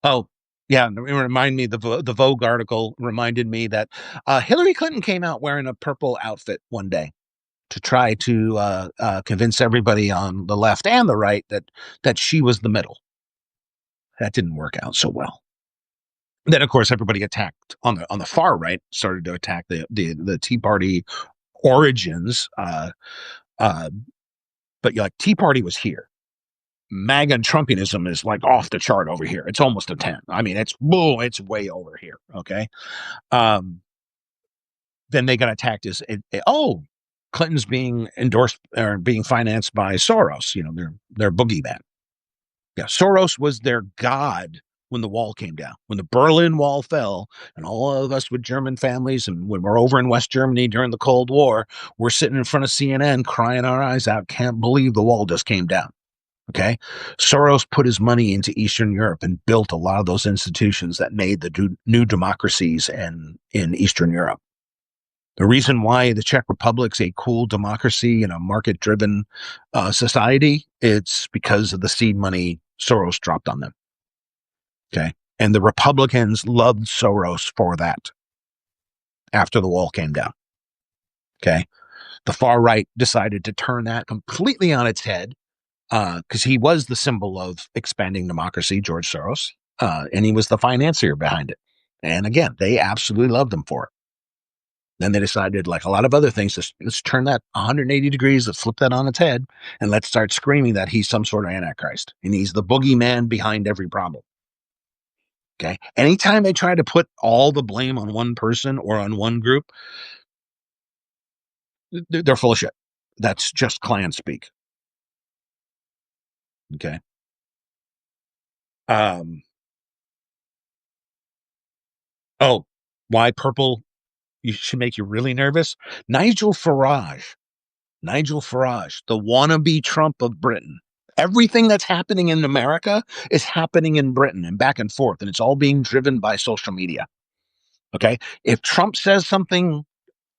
oh, yeah, it reminded me, the Vogue article reminded me that Hillary Clinton came out wearing a purple outfit one day to try to convince everybody on the left and the right that she was the middle. That didn't work out so well. Then, of course, everybody attacked on the far right, started to attack the Tea Party origins. But like, Tea Party was here. MAGA and Trumpianism is like off the chart over here. It's almost a 10. I mean, it's way over here. Okay. Then they got attacked as, Clinton's being endorsed or being financed by Soros. You know, their boogeyman. Yeah, Soros was their god when the wall came down, when the Berlin Wall fell, and all of us with German families, and when we're over in West Germany during the Cold War, we're sitting in front of CNN crying our eyes out. Can't believe the wall just came down. Okay. Soros put his money into Eastern Europe and built a lot of those institutions that made the new democracies in Eastern Europe. The reason why the Czech Republic's a cool democracy and a market-driven society, it's because of the seed money Soros dropped on them. Okay. And the Republicans loved Soros for that after the wall came down. Okay. The far right decided to turn that completely on its head, because he was the symbol of expanding democracy, George Soros, and he was the financier behind it. And again, they absolutely loved him for it. Then they decided, like a lot of other things, let's turn that 180 degrees, let's flip that on its head, and let's start screaming that he's some sort of antichrist, and he's the boogeyman behind every problem. Okay. Anytime they try to put all the blame on one person or on one group, they're full of shit. That's just Klan speak. Okay. Why purple should make you really nervous? Nigel Farage, the wannabe Trump of Britain. Everything that's happening in America is happening in Britain, and back and forth, and it's all being driven by social media. Okay. If Trump says something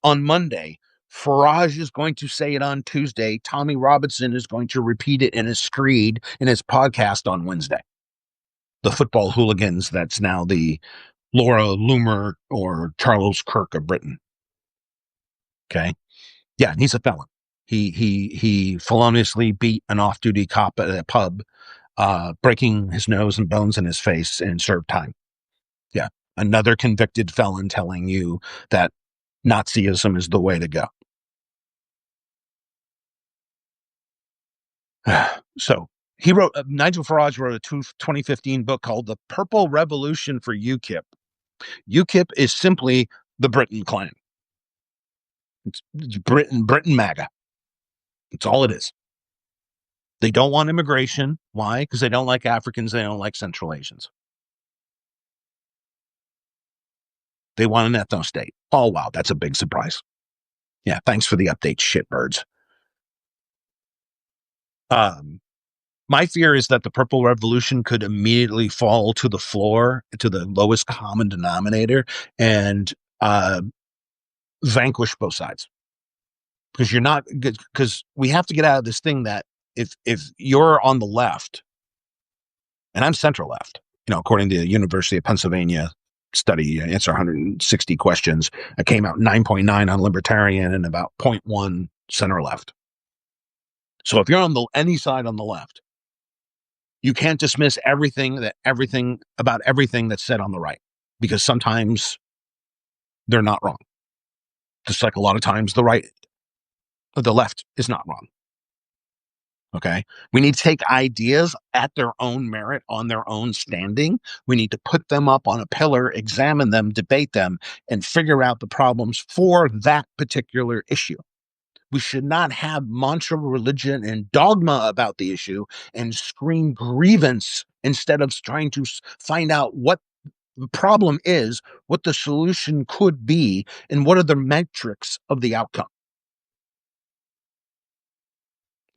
on Monday, Farage is going to say it on Tuesday. Tommy Robinson is going to repeat it in his screed in his podcast on Wednesday. The football hooligans, that's now the Laura Loomer or Charles Kirk of Britain. Okay. Yeah, he's a felon. He feloniously beat an off-duty cop at a pub, breaking his nose and bones in his face, and served time. Yeah. Another convicted felon telling you that Nazism is the way to go. So Nigel Farage wrote a 2015 book called The Purple Revolution for UKIP. UKIP is simply the Britain Klan. It's Britain MAGA. That's all it is. They don't want immigration. Why? Because they don't like Africans. They don't like Central Asians. They want an ethno state. Oh, wow. That's a big surprise. Yeah. Thanks for the update, shitbirds. My fear is that the Purple Revolution could immediately fall to the floor, to the lowest common denominator, and vanquish both sides. Because we have to get out of this thing that if you're on the left, and I'm center left, according to the University of Pennsylvania study, answer 160 questions, I came out 9.9 on libertarian and about 0.1 center left. So if you're on any side on the left, you can't dismiss everything about everything that's said on the right, because sometimes they're not wrong. Just like a lot of times the left is not wrong. Okay. We need to take ideas at their own merit, on their own standing. We need to put them up on a pillar, examine them, debate them, and figure out the problems for that particular issue. We should not have mantra, religion, and dogma about the issue and scream grievance instead of trying to find out what the problem is, what the solution could be, and what are the metrics of the outcome.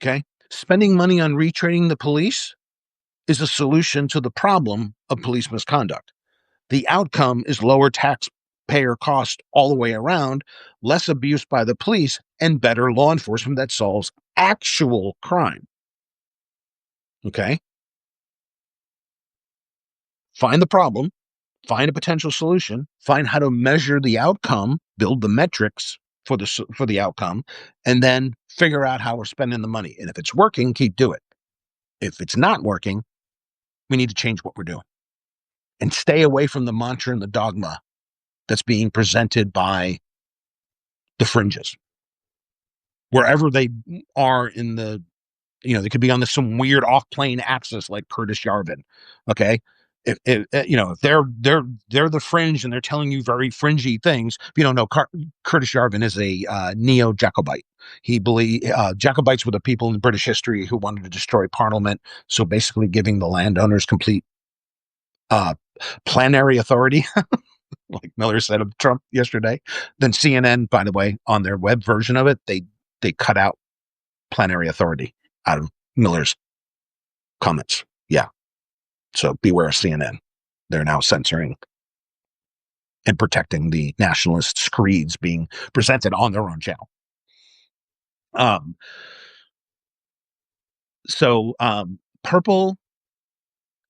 Okay? Spending money on retraining the police is a solution to the problem of police misconduct. The outcome is lower taxpayer cost all the way around, less abuse by the police, and better law enforcement that solves actual crime. Okay? Find the problem, find a potential solution, find how to measure the outcome, build the metrics for the outcome, and then figure out how we're spending the money. And if it's working, keep doing it. If it's not working, we need to change what we're doing and stay away from the mantra and the dogma that's being presented by the fringes. Wherever they are in the, they could be on some weird off-plane axis like Curtis Yarvin. Okay. If they're the fringe and they're telling you very fringy things. If you don't know, Curtis Yarvin is a neo-Jacobite. He believed Jacobites were the people in British history who wanted to destroy Parliament. So basically giving the landowners complete plenary authority, like Miller said of Trump yesterday. Then CNN, by the way, on their web version of it, they cut out plenary authority out of Miller's comments. Yeah. So beware of CNN. They're now censoring and protecting the nationalist screeds being presented on their own channel. So purple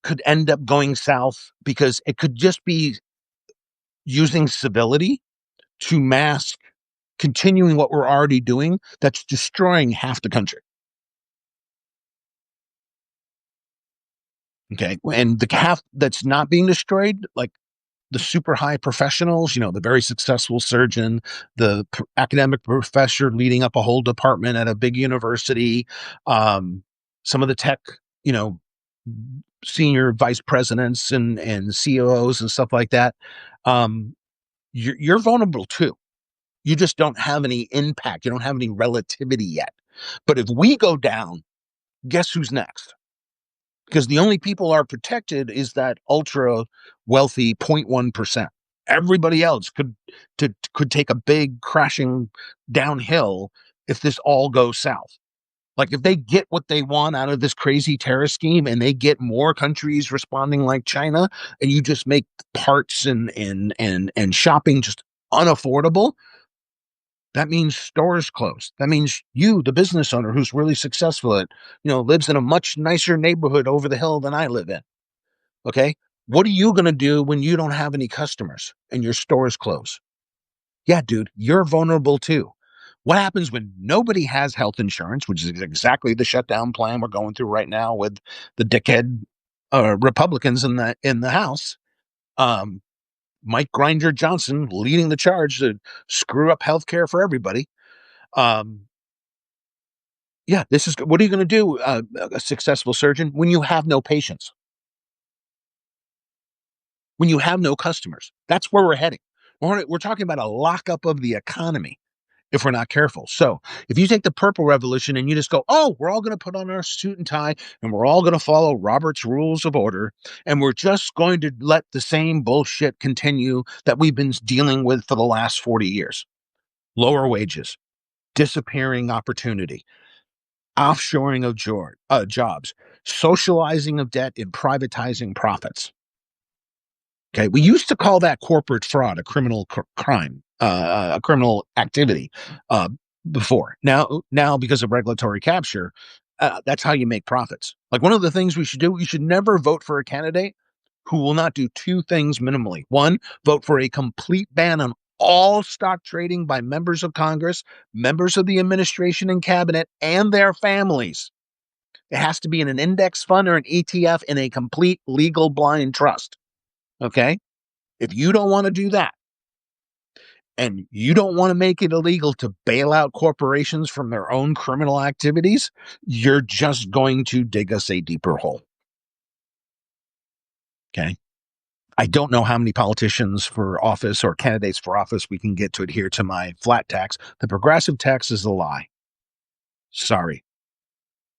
could end up going south because it could just be using civility to mask continuing what we're already doing that's destroying half the country. Okay. And the half that's not being destroyed, like the super high professionals, the very successful surgeon, the academic professor leading up a whole department at a big university, some of the tech, senior vice presidents and CEOs and stuff like that. You're vulnerable too. You just don't have any impact. You don't have any relativity yet. But if we go down, guess who's next? Because the only people are protected is that ultra wealthy 0.1%. Everybody else could take a big crashing downhill if this all goes south. Like if they get what they want out of this crazy terrorist scheme and they get more countries responding like China, and you just make parts and shopping just unaffordable, that means stores close. That means you, the business owner who's really successful at, lives in a much nicer neighborhood over the hill than I live in. Okay. What are you going to do when you don't have any customers and your stores close? Yeah, dude, you're vulnerable too. What happens when nobody has health insurance, which is exactly the shutdown plan we're going through right now with the dickhead Republicans in the House? Mike Grinder Johnson leading the charge to screw up healthcare for everybody. Yeah, this is what are you going to do, a successful surgeon, when you have no patients, when you have no customers? That's where we're heading. We're talking about a lockup of the economy if we're not careful. So if you take the purple revolution and you just go, oh, we're all going to put on our suit and tie and we're all going to follow Robert's rules of order and we're just going to let the same bullshit continue that we've been dealing with for the last 40 years. Lower wages, disappearing opportunity, offshoring of jobs, socializing of debt, and privatizing profits. Okay, we used to call that corporate fraud, a criminal crime, a criminal activity, uh, before. Now, because of regulatory capture, that's how you make profits. Like one of the things we should do, you should never vote for a candidate who will not do two things minimally. One, vote for a complete ban on all stock trading by members of Congress, members of the administration and cabinet, and their families. It has to be in an index fund or an ETF in a complete legal blind trust. Okay? If you don't want to do that, and you don't want to make it illegal to bail out corporations from their own criminal activities, you're just going to dig us a deeper hole. Okay? I don't know how many politicians for office or candidates for office we can get to adhere to my flat tax. The progressive tax is a lie. Sorry.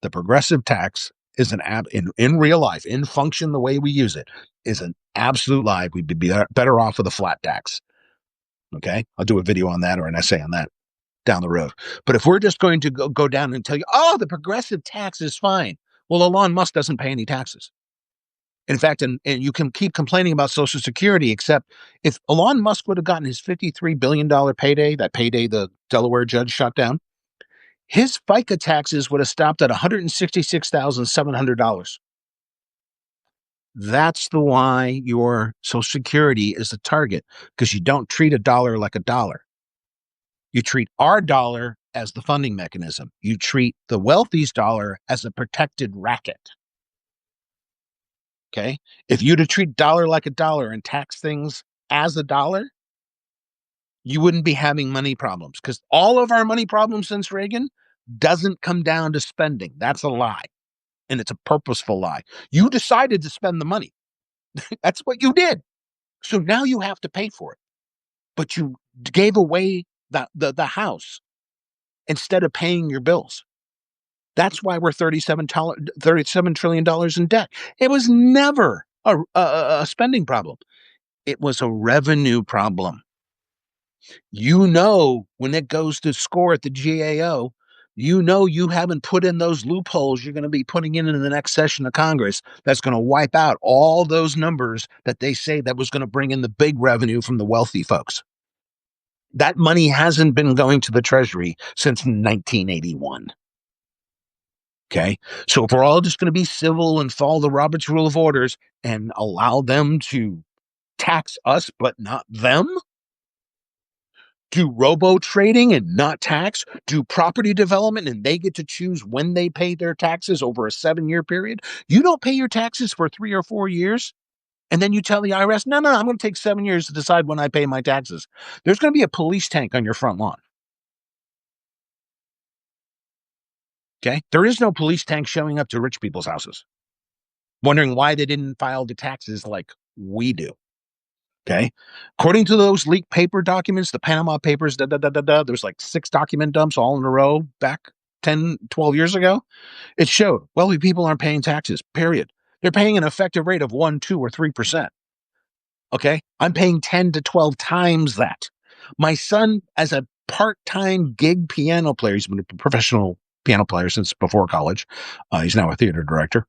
The progressive tax is in real life, in function, the way we use it, is an absolute lie. We'd be better off with a flat tax. Okay? I'll do a video on that or an essay on that down the road. But if we're just going to go down and tell you, oh, the progressive tax is fine. Well, Elon Musk doesn't pay any taxes. In fact, and you can keep complaining about Social Security, except if Elon Musk would have gotten his $53 billion payday, that payday the Delaware judge shot down, his FICA taxes would have stopped at $166,700. That's the why your Social Security is the target, because you don't treat a dollar like a dollar. You treat our dollar as the funding mechanism. You treat the wealthy's dollar as a protected racket. Okay? If you'd have treated dollar like a dollar and tax things as a dollar, you wouldn't be having money problems, because all of our money problems since Reagan doesn't come down to spending. That's a lie. And it's a purposeful lie. You decided to spend the money. That's what you did. So now you have to pay for it. But you gave away the house instead of paying your bills. That's why we're $37 trillion in debt. It was never a spending problem. It was a revenue problem. When it goes to score at the GAO, you haven't put in those loopholes you're going to be putting in the next session of Congress that's going to wipe out all those numbers that they say that was going to bring in the big revenue from the wealthy folks. That money hasn't been going to the Treasury since 1981. Okay. So if we're all just going to be civil and follow the Roberts Rule of Orders and allow them to tax us, but not them, do robo trading and not tax, do property development and they get to choose when they pay their taxes over a 7-year period. You don't pay your taxes for 3 or 4 years. And then you tell the IRS, no, I'm going to take 7 years to decide when I pay my taxes. There's going to be a police tank on your front lawn. Okay. There is no police tank showing up to rich people's houses, wondering why they didn't file the taxes like we do. Okay. According to those leaked paper documents, the Panama Papers, there's like 6 document dumps all in a row back 10, 12 years ago. It showed wealthy people aren't paying taxes, period. They're paying an effective rate of 1, 2, or 3%. Okay. I'm paying 10 to 12 times that. My son, as a part-time gig piano player, he's been a professional piano player since before college. He's now a theater director.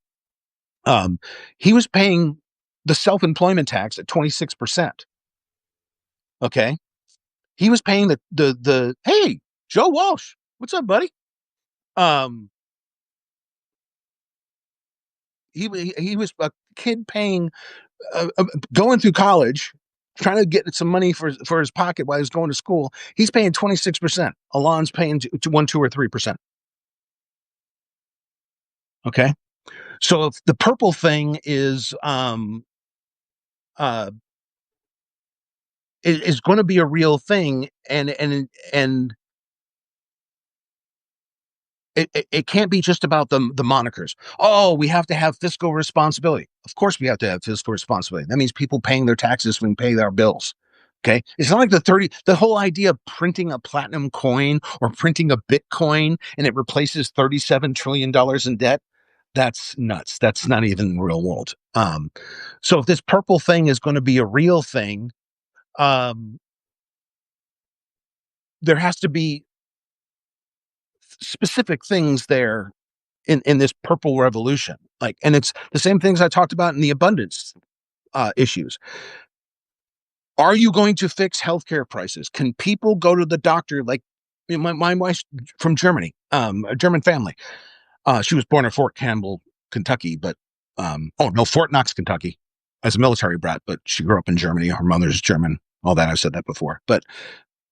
He was paying the self-employment tax at 26%. Okay. He was paying the hey, Joe Walsh, what's up, buddy? Um, he was a kid paying, going through college, trying to get some money for his pocket while he's going to school. He's paying 26%. Alon's paying to 1, 2, or 3%. Okay. So if the purple thing uh, is going to be a real thing, and it can't be just about the monikers. Oh, we have to have fiscal responsibility. Of course we have to have fiscal responsibility. That means people paying their taxes when pay their bills. Okay. It's not like the whole idea of printing a platinum coin or printing a Bitcoin and it replaces $37 trillion in debt. That's nuts. That's not even real world. So if this purple thing is going to be a real thing, um, there has to be specific things there in this purple revolution. Like, and it's the same things I talked about in the abundance issues. Are you going to fix healthcare prices? Can people go to the doctor? Like, my wife's from Germany, a German family. She was born in Fort Campbell, Kentucky, but oh no, Fort Knox, Kentucky, as a military brat. But she grew up in Germany. Her mother's German. All that, I've said that before. But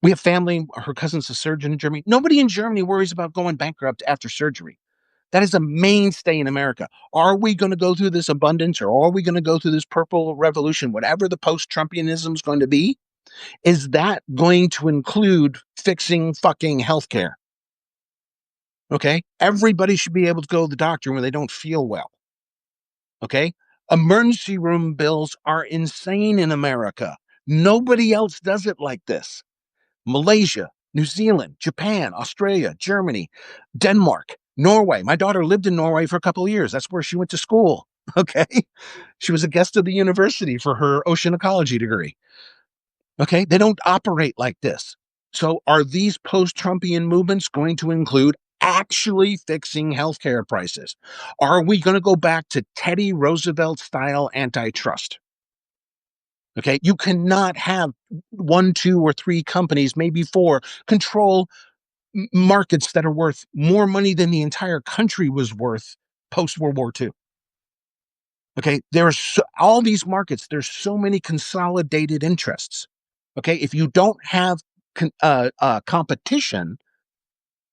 we have family. Her cousin's a surgeon in Germany. Nobody in Germany worries about going bankrupt after surgery. That is a mainstay in America. Are we going to go through this abundance, or are we going to go through this purple revolution, whatever the post-Trumpianism is going to be? Is that going to include fixing fucking healthcare? Okay. Everybody should be able to go to the doctor when they don't feel well. Okay. Emergency room bills are insane in America. Nobody else does it like this. Malaysia, New Zealand, Japan, Australia, Germany, Denmark, Norway. My daughter lived in Norway for a couple of years. That's where she went to school. Okay. She was a guest of the university for her ocean ecology degree. Okay. They don't operate like this. So are these post-Trumpian movements going to include actually fixing healthcare prices? Are we going to go back to Teddy Roosevelt style antitrust? Okay. You cannot have one, two, or three companies, maybe four, control markets that are worth more money than the entire country was worth post World War II. Okay. There are all these markets. There's so many consolidated interests. Okay. If you don't have competition,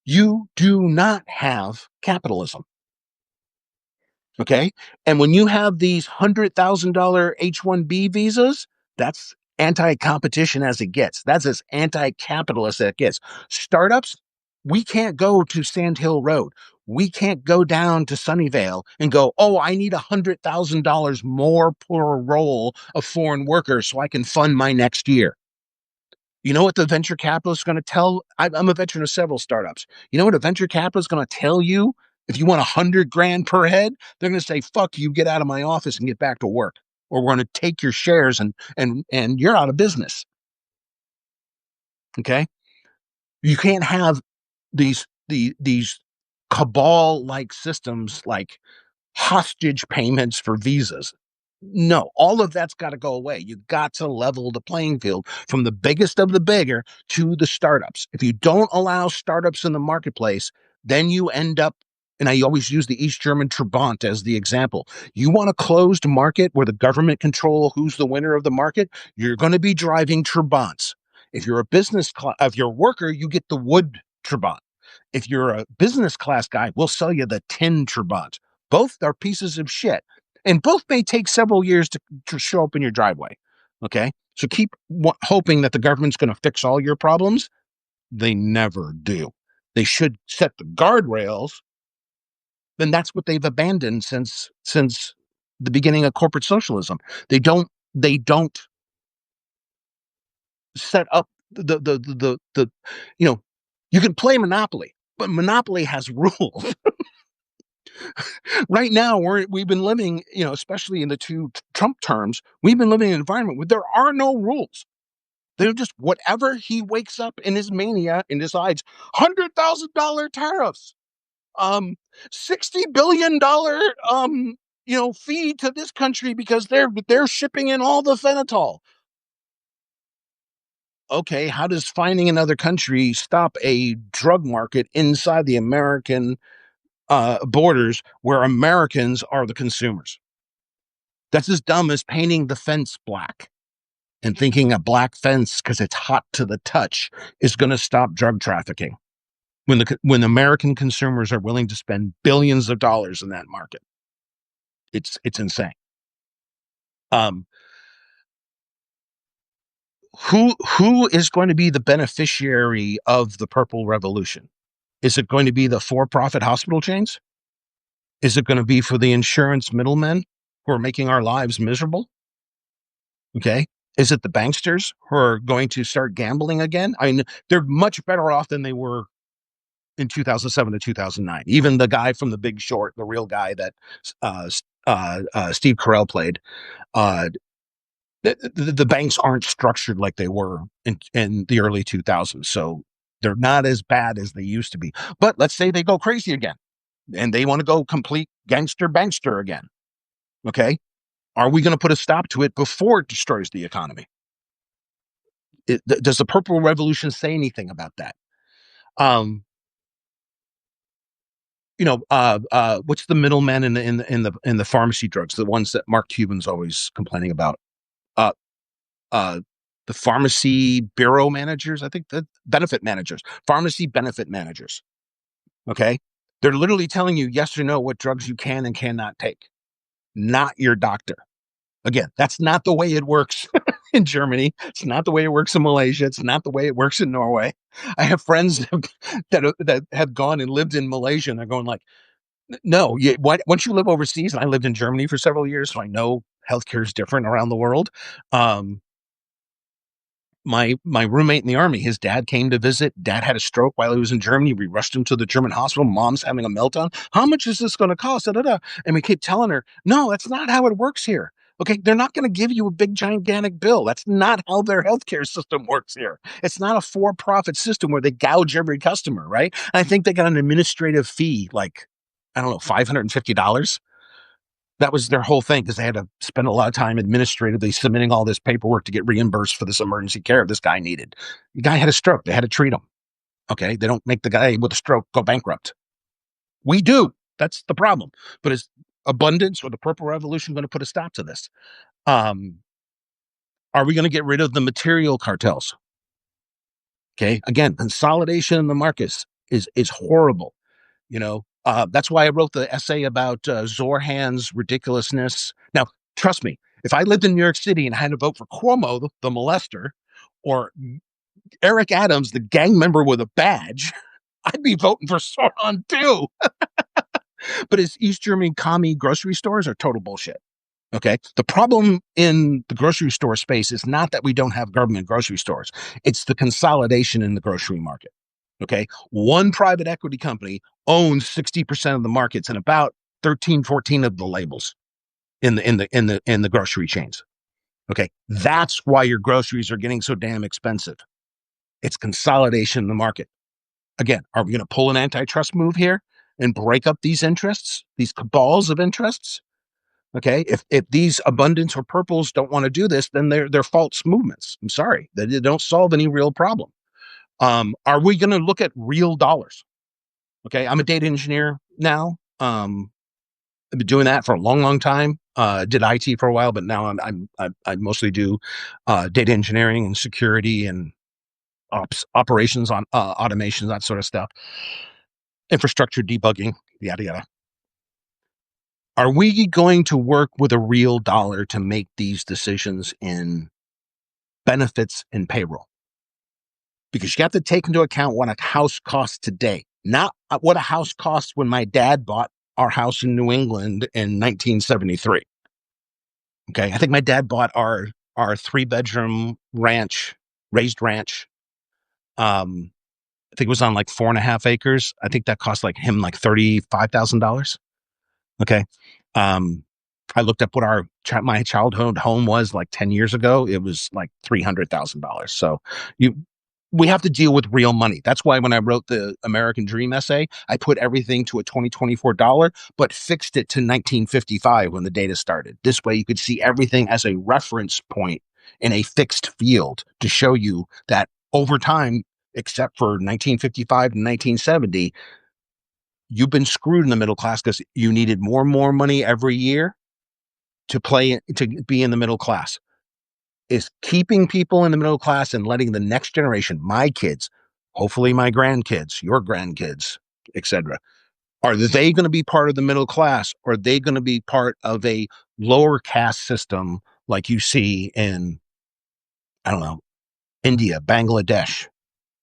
you do not have capitalism. Okay. And when you have these $100,000 H-1B visas, that's anti-competition as it gets. That's as anti-capitalist as it gets. Startups, we can't go to Sand Hill Road. We can't go down to Sunnyvale and go, oh, I need $100,000 more per role of foreign workers so I can fund my next year. You know what the venture capitalist is going to tell? I'm a veteran of several startups. You know what a venture capitalist is going to tell you? If you want 100 grand per head, they're going to say, fuck you, get out of my office and get back to work. Or we're going to take your shares and you're out of business. Okay. You can't have these cabal like systems like hostage payments for visas. No, all of that's got to go away. You've got to level the playing field from the biggest of the bigger to the startups. If you don't allow startups in the marketplace, then you end up, and I always use the East German Trabant as the example. You want a closed market where the government control who's the winner of the market, you're going to be driving Trabants. If you're a if you're a worker, you get the wood Trabant. If you're a business class guy, we'll sell you the tin Trabant. Both are pieces of shit. And both may take several years to show up in your driveway. Okay. So keep hoping that the government's going to fix all your problems. They never do. They should set the guardrails. Then that's what they've abandoned since the beginning of corporate socialism. They don't set up the you know, you can play Monopoly, but Monopoly has rules. Right now we've been living, especially in the two Trump terms, we've been living in an environment where there are no rules. They're just whatever he wakes up in his mania and decides $100,000 tariffs, 60 billion fee to this country because they're shipping in all the fentanyl. Okay, how does finding another country stop a drug market inside the American borders where Americans are the consumers? That's as dumb as painting the fence black and thinking a black fence because it's hot to the touch is going to stop drug trafficking when American consumers are willing to spend billions of dollars in that market. It's insane. Who is going to be the beneficiary of the purple revolution? Is it going to be the for-profit hospital chains? Is it going to be for the insurance middlemen who are making our lives miserable? Okay. Is it the banksters who are going to start gambling again? I mean, they're much better off than they were in 2007 to 2009. Even the guy from The Big Short, the real guy that Steve Carell played, uh, the banks aren't structured like they were in the early 2000s. So they're not as bad as they used to be. But let's say they go crazy again and they want to go complete gangster bankster again. Okay. Are we going to put a stop to it before it destroys the economy? Does the Purple Revolution say anything about that? Um, what's the middleman in the pharmacy drugs? The ones that Mark Cuban's always complaining about. Uh, uh, the pharmacy bureau managers, I think the benefit managers, pharmacy benefit managers. Okay. They're literally telling you yes or no what drugs you can and cannot take, not your doctor. Again, that's not the way it works in Germany. It's not the way it works in Malaysia. It's not the way it works in Norway. I have friends that have gone and lived in Malaysia, and they're going like, no, once you live overseas, and I lived in Germany for several years, so I know healthcare is different around the world. Um, my roommate in the army, his dad came to visit. Dad had a stroke while he was in Germany. We rushed him to the German hospital. Mom's having a meltdown. How much is this going to cost? Da, da, da. And we keep telling her, no, that's not how it works here. Okay, they're not going to give you a big gigantic bill. That's not how their healthcare system works here. It's not a for-profit system where they gouge every customer, right? And I think they got an administrative fee, like, I don't know, $550. That was their whole thing because they had to spend a lot of time administratively submitting all this paperwork to get reimbursed for this emergency care this guy needed. The guy had a stroke. They had to treat him. Okay. They don't make the guy with a stroke go bankrupt. We do. That's the problem. But is abundance or the Purple Revolution going to put a stop to this? Um, are we going to get rid of the material cartels? Okay. Again, consolidation in the markets is horrible. That's why I wrote the essay about Zorhan's ridiculousness. Now, trust me, if I lived in New York City and I had to vote for Cuomo, the molester, or Eric Adams, the gang member with a badge, I'd be voting for Zorhan too. But his East German commie grocery stores are total bullshit. Okay. The problem in the grocery store space is not that we don't have government grocery stores. It's the consolidation in the grocery market. Okay. One private equity company owns 60% of the markets and about 13, 14 of the labels in the grocery chains. Okay. That's why your groceries are getting so damn expensive. It's consolidation in the market. Again, are we going to pull an antitrust move here and break up these interests, these cabals of interests? Okay, if these abundance or purples don't want to do this, then they're false movements. I'm sorry, they don't solve any real problem. Are we going to look at real dollars? Okay, I'm a data engineer now. I've been doing that for a long, long time. Did IT for a while, but now I mostly do data engineering and security and operations on automation, that sort of stuff, infrastructure debugging, yada yada. Are we going to work with a real dollar to make these decisions in benefits and payroll? Because you have to take into account what a house costs today, not what a house costs when my dad bought our house in New England in 1973. Okay. I think my dad bought our 3-bedroom ranch, raised ranch. I think it was on like 4.5 acres. I think that cost him like $35,000. Okay. I looked up what my childhood home was like 10 years ago. It was like $300,000. So we have to deal with real money. That's why when I wrote the American Dream essay, I put everything to a 2024 dollar, but fixed it to 1955 when the data started. This way you could see everything as a reference point in a fixed field to show you that over time, except for 1955 and 1970, you've been screwed in the middle class because you needed more and more money every year to be in the middle class. Is keeping people in the middle class and letting the next generation, my kids, hopefully my grandkids, your grandkids, etc., are they going to be part of the middle class, or are they going to be part of a lower caste system like you see in, I don't know, India, Bangladesh,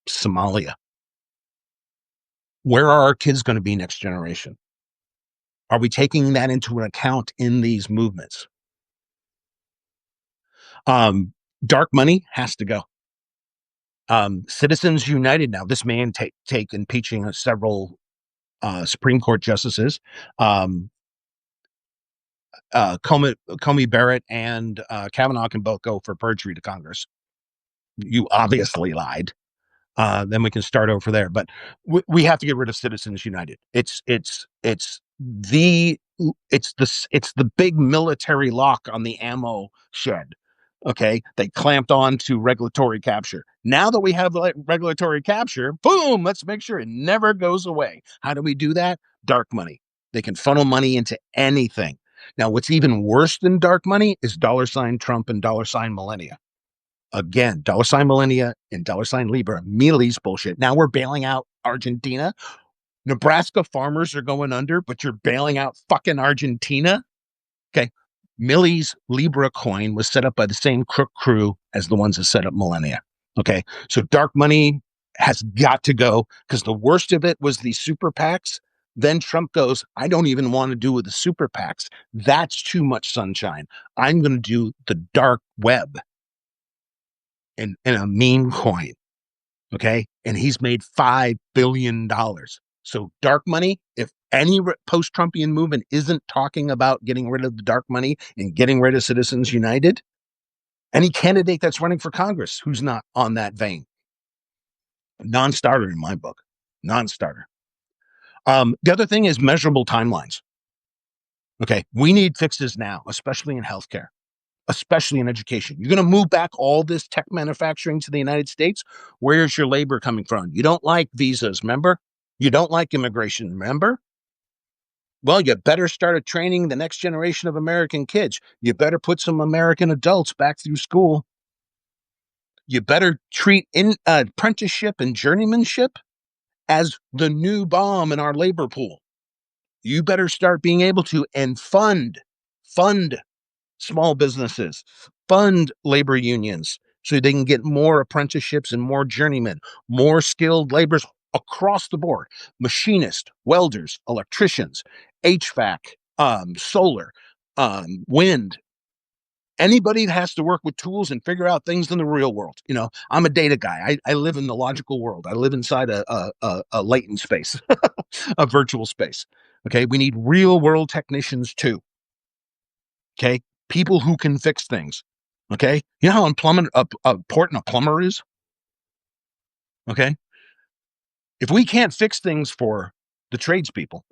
Somalia? Where are our kids going to be next generation? Are we taking that into account in these movements? Dark money has to go. Citizens United now. This man take impeaching several Supreme Court justices, Comey Barrett and Kavanaugh can both go for perjury to Congress. You obviously lied. Then we can start over there. But we have to get rid of Citizens United. It's the big military lock on the ammo shed. Okay, they clamped on to regulatory capture. Now that we have regulatory capture, boom, let's make sure it never goes away. How do we do that? Dark money. They can funnel money into anything. Now, what's even worse than dark money is $ Trump and $ millennia. Again, $ millennia and $ Libra, Miles bullshit. Now we're bailing out Argentina. Nebraska farmers are going under, but you're bailing out fucking Argentina. Okay. Millie's Libra coin was set up by the same crook crew as the ones that set up millennia. Okay. So dark money has got to go, because the worst of it was the super PACs. Then Trump goes, I don't even want to do with the super PACs. That's too much sunshine. I'm going to do the dark web in a meme coin. Okay. And he's made $5 billion. So dark money, if any post-Trumpian movement isn't talking about getting rid of the dark money and getting rid of Citizens United, any candidate that's running for Congress who's not on that vein, non-starter in my book, non-starter. The other thing is measurable timelines. Okay. We need fixes now, especially in healthcare, especially in education. You're going to move back all this tech manufacturing to the United States. Where's your labor coming from? You don't like visas, remember? You don't like immigration, remember? Well, you better start training the next generation of American kids. You better put some American adults back through school. You better treat apprenticeship and journeymanship as the new bomb in our labor pool. You better start being able to and fund small businesses, fund labor unions, so they can get more apprenticeships and more journeymen, more skilled laborers across the board, machinists, welders, electricians, HVAC, solar, wind, anybody that has to work with tools and figure out things in the real world. You know, I'm a data guy. I live in the logical world. I live inside a latent space, a virtual space. Okay. We need real world technicians too. Okay. People who can fix things. Okay. You know how important a plumber is? Okay. If we can't fix things for the tradespeople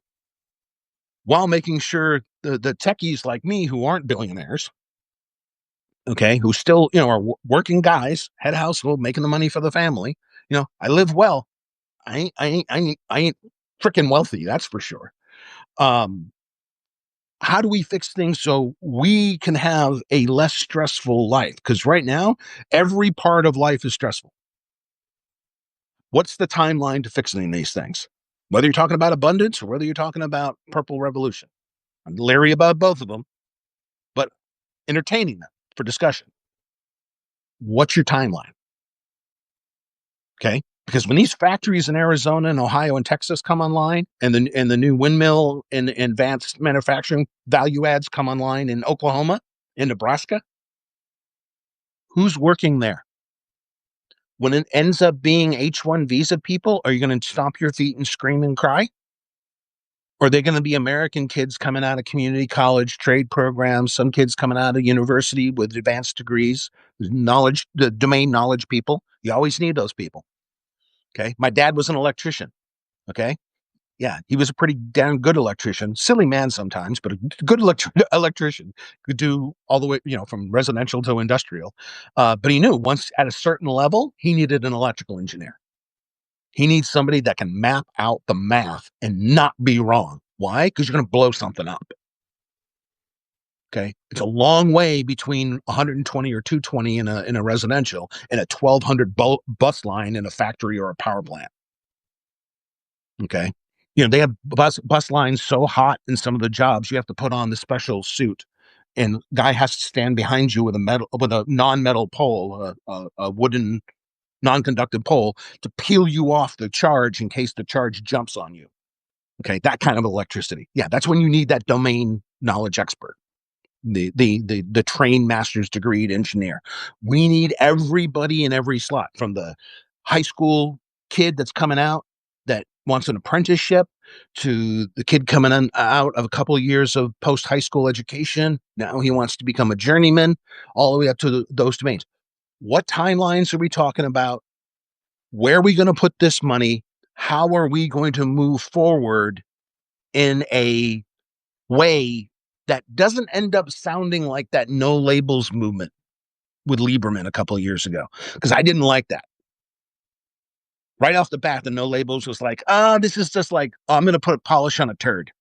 while making sure the techies like me who aren't billionaires, okay, who still, you know, are working guys, head of household, making the money for the family, you know, I live well. I ain't freaking wealthy. That's for sure. How do we fix things so we can have a less stressful life? Because right now, every part of life is stressful. What's the timeline to fixing these things? Whether you're talking about abundance or whether you're talking about purple revolution. I'm leery about both of them, but entertaining them for discussion. What's your timeline? Okay. Because when these factories in Arizona and Ohio and Texas come online, and the new windmill and advanced manufacturing value adds come online in Oklahoma, in Nebraska, who's working there? When it ends up being H-1 visa people, are you going to stomp your feet and scream and cry? Or are they going to be American kids coming out of community college, trade programs, some kids coming out of university with advanced degrees, knowledge, the domain knowledge people? You always need those people. Okay. My dad was an electrician. Okay. Yeah. He was a pretty damn good electrician. Silly man sometimes, but a good electrician. Could do all the way, you know, from residential to industrial. But he knew once at a certain level, he needed an electrical engineer. He needs somebody that can map out the math and not be wrong. Why? Because you're going to blow something up. Okay. It's a long way between 120 or 220 in a residential and a 1200 bus line in a factory or a power plant. Okay. You know, they have bus lines so hot in some of the jobs, you have to put on the special suit, and guy has to stand behind you with a non-metal pole, a wooden non-conductive pole to peel you off the charge in case the charge jumps on you. Okay, that kind of electricity. Yeah, that's when you need that domain knowledge expert, the trained master's degreed engineer. We need everybody in every slot, from the high school kid that's coming out that wants an apprenticeship, to the kid coming out of a couple of years of post high school education. Now he wants to become a journeyman, all the way up to those domains. What timelines are we talking about? Where are we going to put this money? How are we going to move forward in a way that doesn't end up sounding like that no labels movement with Lieberman a couple of years ago? Because I didn't like that. Right off the bat, the no labels was like, this is just like, I'm going to put polish on a turd,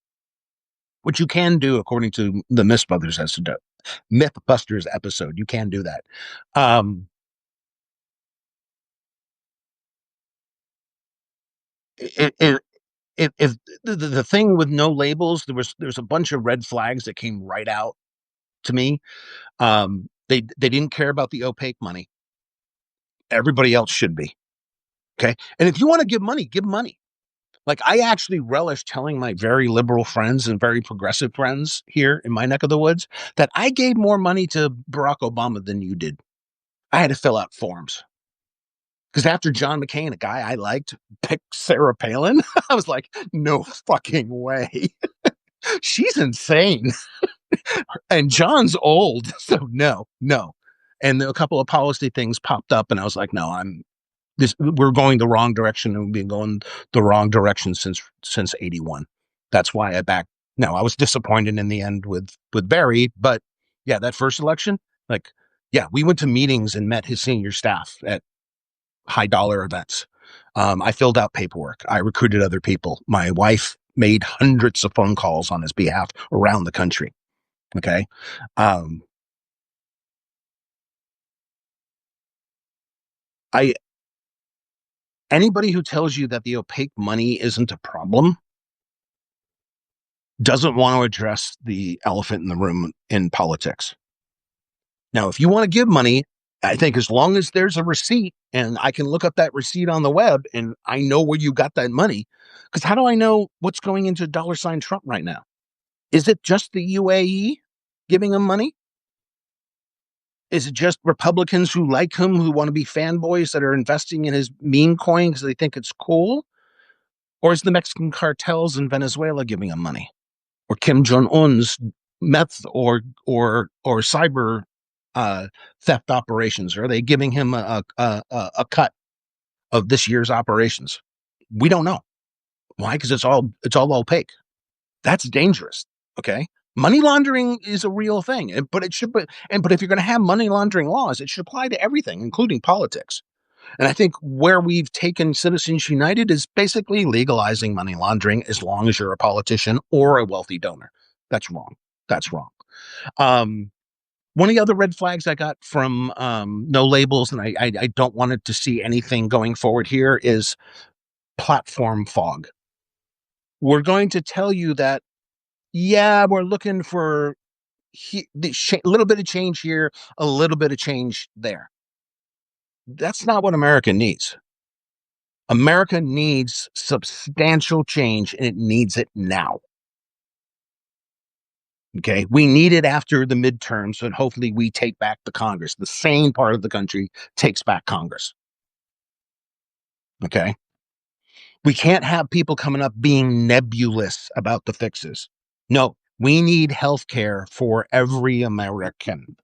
which you can do according to the Mythbusters episode. You can do that. If the thing with no labels, there's a bunch of red flags that came right out to me. They didn't care about the opaque money. Everybody else should be. Okay. And if you want to give money, give money. Like, I actually relish telling my very liberal friends and very progressive friends here in my neck of the woods that I gave more money to Barack Obama than you did. I had to fill out forms. Because after John McCain, a guy I liked, picked Sarah Palin, I was like, no fucking way. She's insane. And John's old. So no. And a couple of policy things popped up, and I was like, no, we're going the wrong direction, and we've been going the wrong direction since 81. That's why I backed. No, I was disappointed in the end with Barry, but yeah, that first election, like, yeah, we went to meetings and met his senior staff at high dollar events. I filled out paperwork. I recruited other people. My wife made hundreds of phone calls on his behalf around the country. Okay. I Anybody who tells you that the opaque money isn't a problem doesn't want to address the elephant in the room in politics. Now, if you want to give money, I think as long as there's a receipt and I can look up that receipt on the web and I know where you got that money, because how do I know what's going into $ Trump right now? Is it just the UAE giving him money? Is it just Republicans who like him, who want to be fanboys, that are investing in his meme coin because they think it's cool? Or is the Mexican cartels in Venezuela giving him money? Or Kim Jong-un's meth or cyber theft operations? Are they giving him a cut of this year's operations? We don't know. Why? Because it's all opaque. That's dangerous. Okay. Money laundering is a real thing, but if you're going to have money laundering laws, it should apply to everything, including politics. And I think where we've taken Citizens United is basically legalizing money laundering as long as you're a politician or a wealthy donor. That's wrong. That's wrong. One of the other red flags I got from no labels, and I don't want it to see anything going forward here, is platform fog. We're going to tell you that, yeah, we're looking for a little bit of change here, a little bit of change there. That's not what America needs. America needs substantial change, and it needs it now. Okay. We need it after the midterms, and hopefully we take back the Congress. The sane part of the country takes back Congress. Okay. We can't have people coming up being nebulous about the fixes. No, we need health care for every American.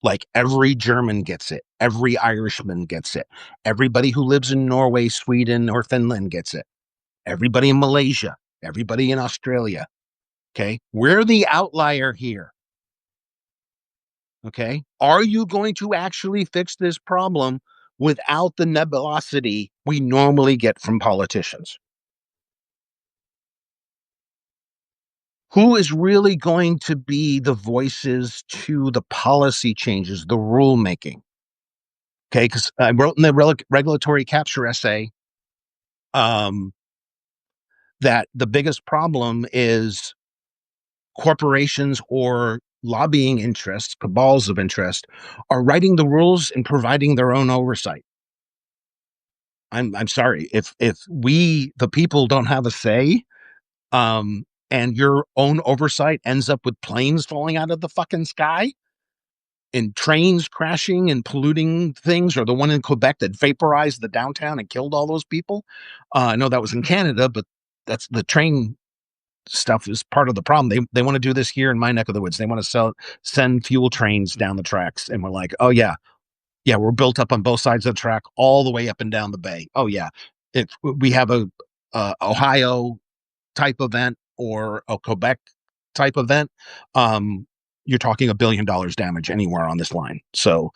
Like, every German gets it. Every Irishman gets it. Everybody who lives in Norway, Sweden, or Finland gets it. Everybody in Malaysia. Everybody in Australia. Okay. We're the outlier here. Okay. Are you going to actually fix this problem without the nebulosity we normally get from politicians? Who is really going to be the voices to the policy changes, the rulemaking? Okay. Because I wrote in the regulatory capture essay that the biggest problem is corporations or lobbying interests, cabals of interest, are writing the rules and providing their own oversight. I'm sorry. If we, the people, don't have a say, and your own oversight ends up with planes falling out of the fucking sky and trains crashing and polluting things, or the one in Quebec that vaporized the downtown and killed all those people. I know that was in Canada, but that's the train stuff is part of the problem. They want to do this here in my neck of the woods. They want to send fuel trains down the tracks, and we're like, oh yeah, we're built up on both sides of the track, all the way up and down the bay. Oh yeah, if we have a Ohio type event or a Quebec type event, you're talking $1 billion damage anywhere on this line. So,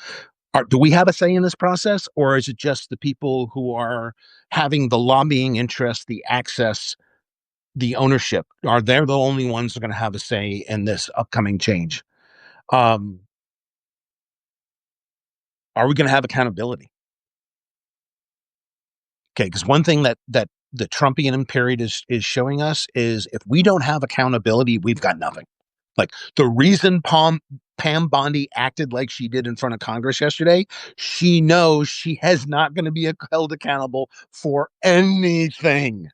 do we have a say in this process, or is it just the people who are having the lobbying interest, the access, the ownership? Are they the only ones who are going to have a say in this upcoming change? Um, are we going to have accountability? Okay, because one thing that the Trumpian period is showing us is if we don't have accountability, we've got nothing. Like the reason Pam Bondi acted like she did in front of Congress yesterday, she knows she is not going to be held accountable for anything.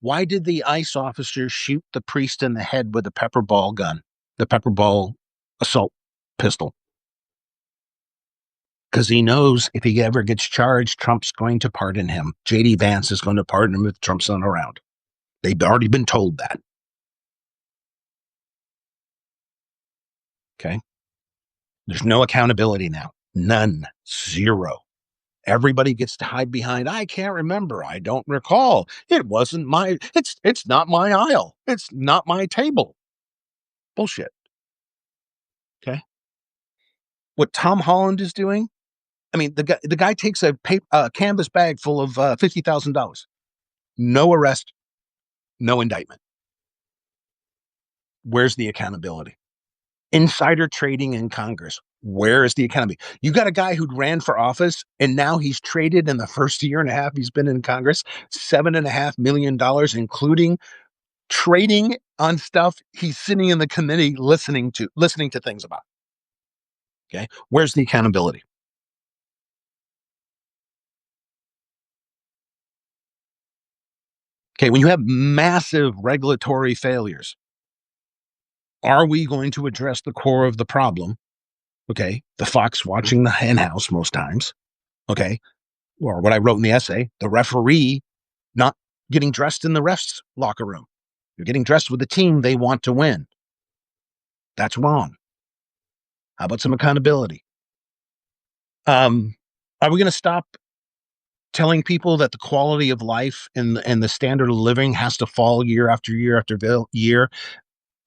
Why did the ICE officer shoot the priest in the head with a pepper ball gun, the pepper ball assault pistol? Because he knows if he ever gets charged, Trump's going to pardon him. J.D. Vance is going to pardon him if Trump's not around. They've already been told that. Okay. There's no accountability now. None. Zero. Everybody gets to hide behind, I can't remember. I don't recall. It wasn't it's not my aisle. It's not my table. Bullshit. Okay. What Tom Holland is doing, I mean, the guy takes a canvas bag full of $50,000. No arrest, no indictment. Where's the accountability? Insider trading in Congress. Where is the accountability? You got a guy who ran for office and now he's traded in the first year and a half he's been in Congress $7.5 million, including trading on stuff he's sitting in the committee listening to things about. Okay, where's the accountability? Okay, when you have massive regulatory failures, are we going to address the core of the problem? Okay, the fox watching the hen house most times. Okay, or what I wrote in the essay, the referee not getting dressed in the ref's locker room. You're getting dressed with the team they want to win. That's wrong. How about some accountability? Are we going to stop telling people that the quality of life and the standard of living has to fall year after year after year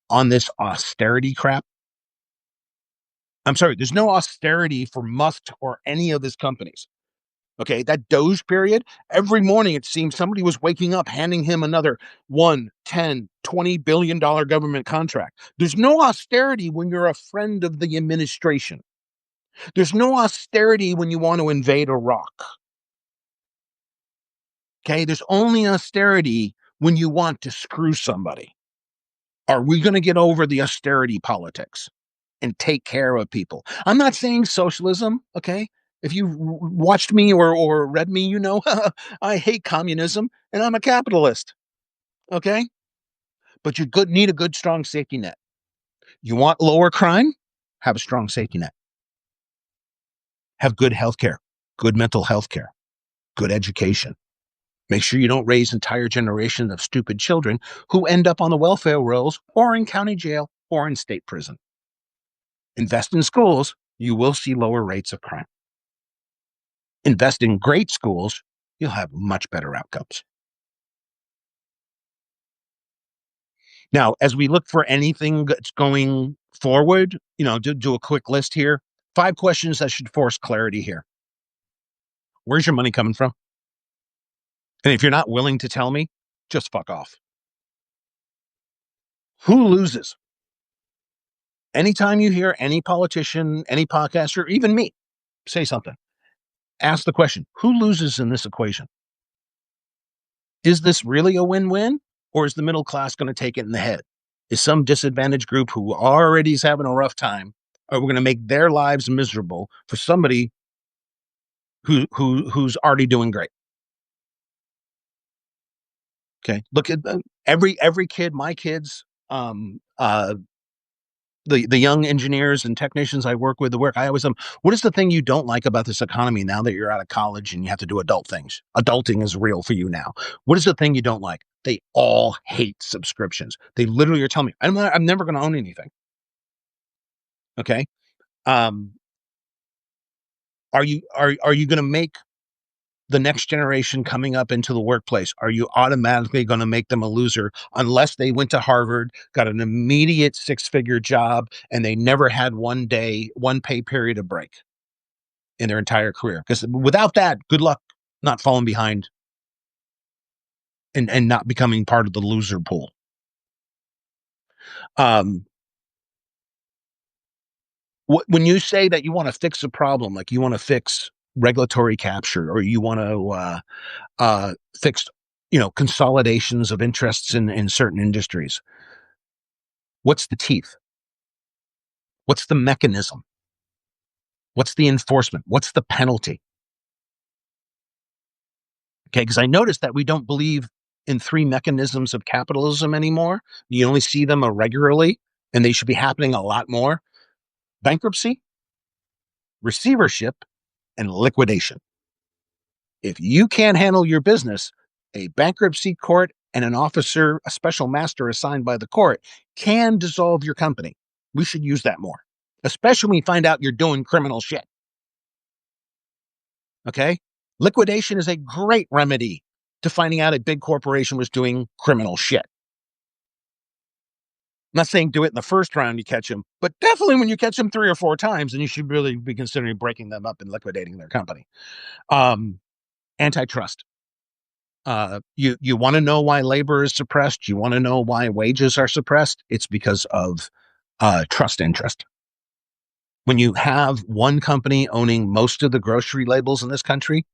on this austerity crap? I'm sorry, there's no austerity for Musk or any of his companies. Okay, that Doge period, every morning it seems somebody was waking up, handing him another 1, 10, $20 billion government contract. There's no austerity when you're a friend of the administration. There's no austerity when you want to invade Iraq. Okay, there's only austerity when you want to screw somebody. Are we going to get over the austerity politics and take care of people? I'm not saying socialism, okay? If you've watched me or read me, you know I hate communism and I'm a capitalist, okay? But you need a good, strong safety net. You want lower crime? Have a strong safety net. Have good health care, good mental health care, good education. Make sure you don't raise entire generations of stupid children who end up on the welfare rolls or in county jail or in state prison. Invest in schools, you will see lower rates of crime. Invest in great schools, you'll have much better outcomes. Now, as we look for anything that's going forward, do a quick list here. 5 questions that should force clarity here. Where's your money coming from? And if you're not willing to tell me, just fuck off. Who loses? Anytime you hear any politician, any podcaster, even me, say something, ask the question, who loses in this equation? Is this really a win-win, or is the middle class going to take it in the head? Is some disadvantaged group who already is having a rough time, are we going to make their lives miserable for somebody who's already doing great? Okay, look at every kid, my kids, the young engineers and technicians I work with, the work I always what is the thing you don't like about this economy now that you're out of college and you have to do adult things? Adulting is real for you now. What is the thing you don't like? They all hate subscriptions. They literally are telling me, I'm never going to own anything. Okay. Um, are you going to make the next generation coming up into the workplace, are you automatically going to make them a loser unless they went to Harvard, got an immediate six-figure job, and they never had one pay period of break in their entire career? Because without that, good luck not falling behind and not becoming part of the loser pool. Um, when you say that you want to fix a problem, like you want to fix regulatory capture, or you want to fix, consolidations of interests in certain industries, what's the teeth? What's the mechanism? What's the enforcement? What's the penalty? Okay, because I noticed that we don't believe in three mechanisms of capitalism anymore. You only see them irregularly, and they should be happening a lot more: bankruptcy, receivership, and liquidation. If you can't handle your business, a bankruptcy court and an officer, a special master assigned by the court, can dissolve your company. We should use that more, especially when you find out you're doing criminal shit. Okay? Liquidation is a great remedy to finding out a big corporation was doing criminal shit. I'm not saying do it in the first round you catch them, but definitely when you catch them 3 or 4 times, then you should really be considering breaking them up and liquidating their company. Antitrust. You want to know why labor is suppressed? You want to know why wages are suppressed? It's because of trust interest. When you have one company owning most of the grocery labels in this country,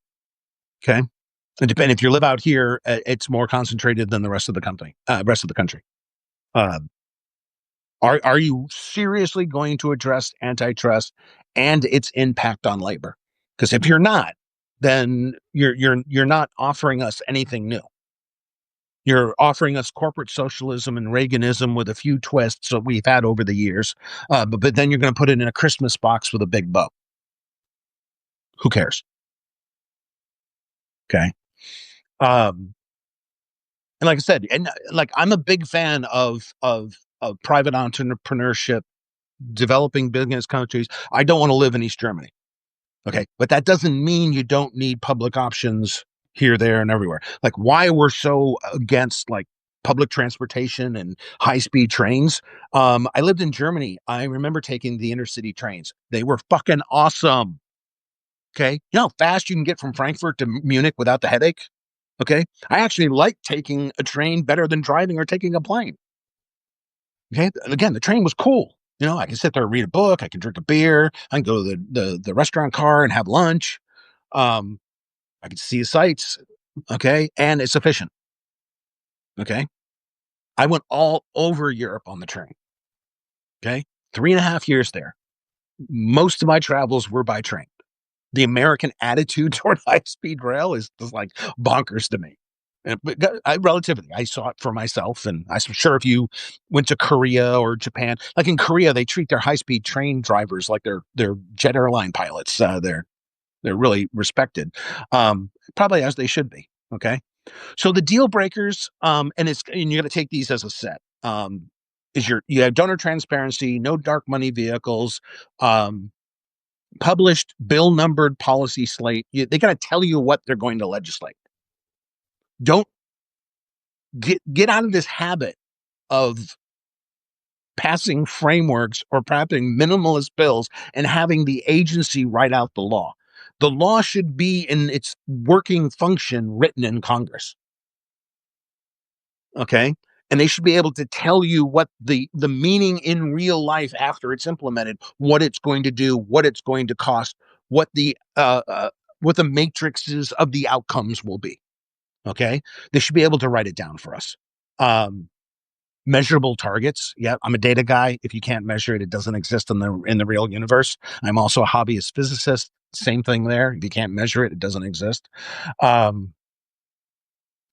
okay, it depends. If you live out here, it's more concentrated than the rest of the country. Uh, are you seriously going to address antitrust and its impact on labor? Because if you're not, then you're not offering us anything new. You're offering us corporate socialism and Reaganism with a few twists that we've had over the years, but then you're going to put it in a Christmas box with a big bow. Who cares? Okay. And like I said, and like I'm a big fan of private entrepreneurship, developing business countries. I don't want to live in East Germany. Okay. But that doesn't mean you don't need public options here, there, and everywhere. Like why we're so against like public transportation and high-speed trains. I lived in Germany. I remember taking the intercity trains. They were fucking awesome. Okay. You know how fast you can get from Frankfurt to Munich without the headache? Okay. I actually like taking a train better than driving or taking a plane. Okay. Again, the train was cool. I can sit there and read a book. I can drink a beer. I can go to the restaurant car and have lunch. Um, I can see the sights. Okay. And it's efficient. Okay. I went all over Europe on the train. Okay. 3.5 years there. Most of my travels were by train. The American attitude toward high speed rail is just like bonkers to me. Relatively, I saw it for myself, and I'm sure if you went to Korea or Japan, like in Korea, they treat their high speed train drivers like they're jet airline pilots. They're really respected, probably as they should be. Okay, so the deal breakers, and you got to take these as a set. You have donor transparency, no dark money vehicles, published bill numbered policy slate. They got to tell you what they're going to legislate. Don't get out of this habit of passing frameworks or passing minimalist bills and having the agency write out the law. The law should be in its working function written in Congress. Okay. And they should be able to tell you what the meaning in real life after it's implemented, what it's going to do, what it's going to cost, what the matrices of the outcomes will be. Okay. They should be able to write it down for us. Measurable targets. Yeah, I'm a data guy. If you can't measure it, it doesn't exist in the real universe. I'm also a hobbyist physicist. Same thing there. If you can't measure it, it doesn't exist. I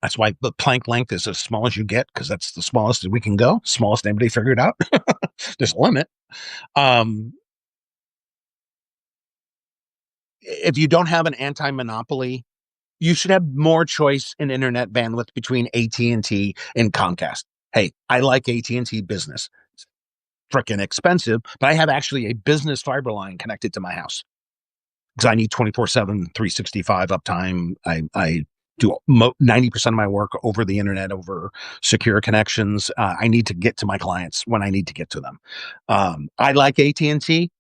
That's why the plank length is as small as you get, because that's the smallest that we can go. Smallest anybody figured out. There's a limit. Um, if you don't have an anti-monopoly, you should have more choice in internet bandwidth between AT&T and Comcast. Hey, I like AT&T business. It's freaking expensive, but I have actually a business fiber line connected to my house because I need 24/7, 365 uptime. I do 90% of my work over the internet, over secure connections. I need to get to my clients when I need to get to them. I like AT&T,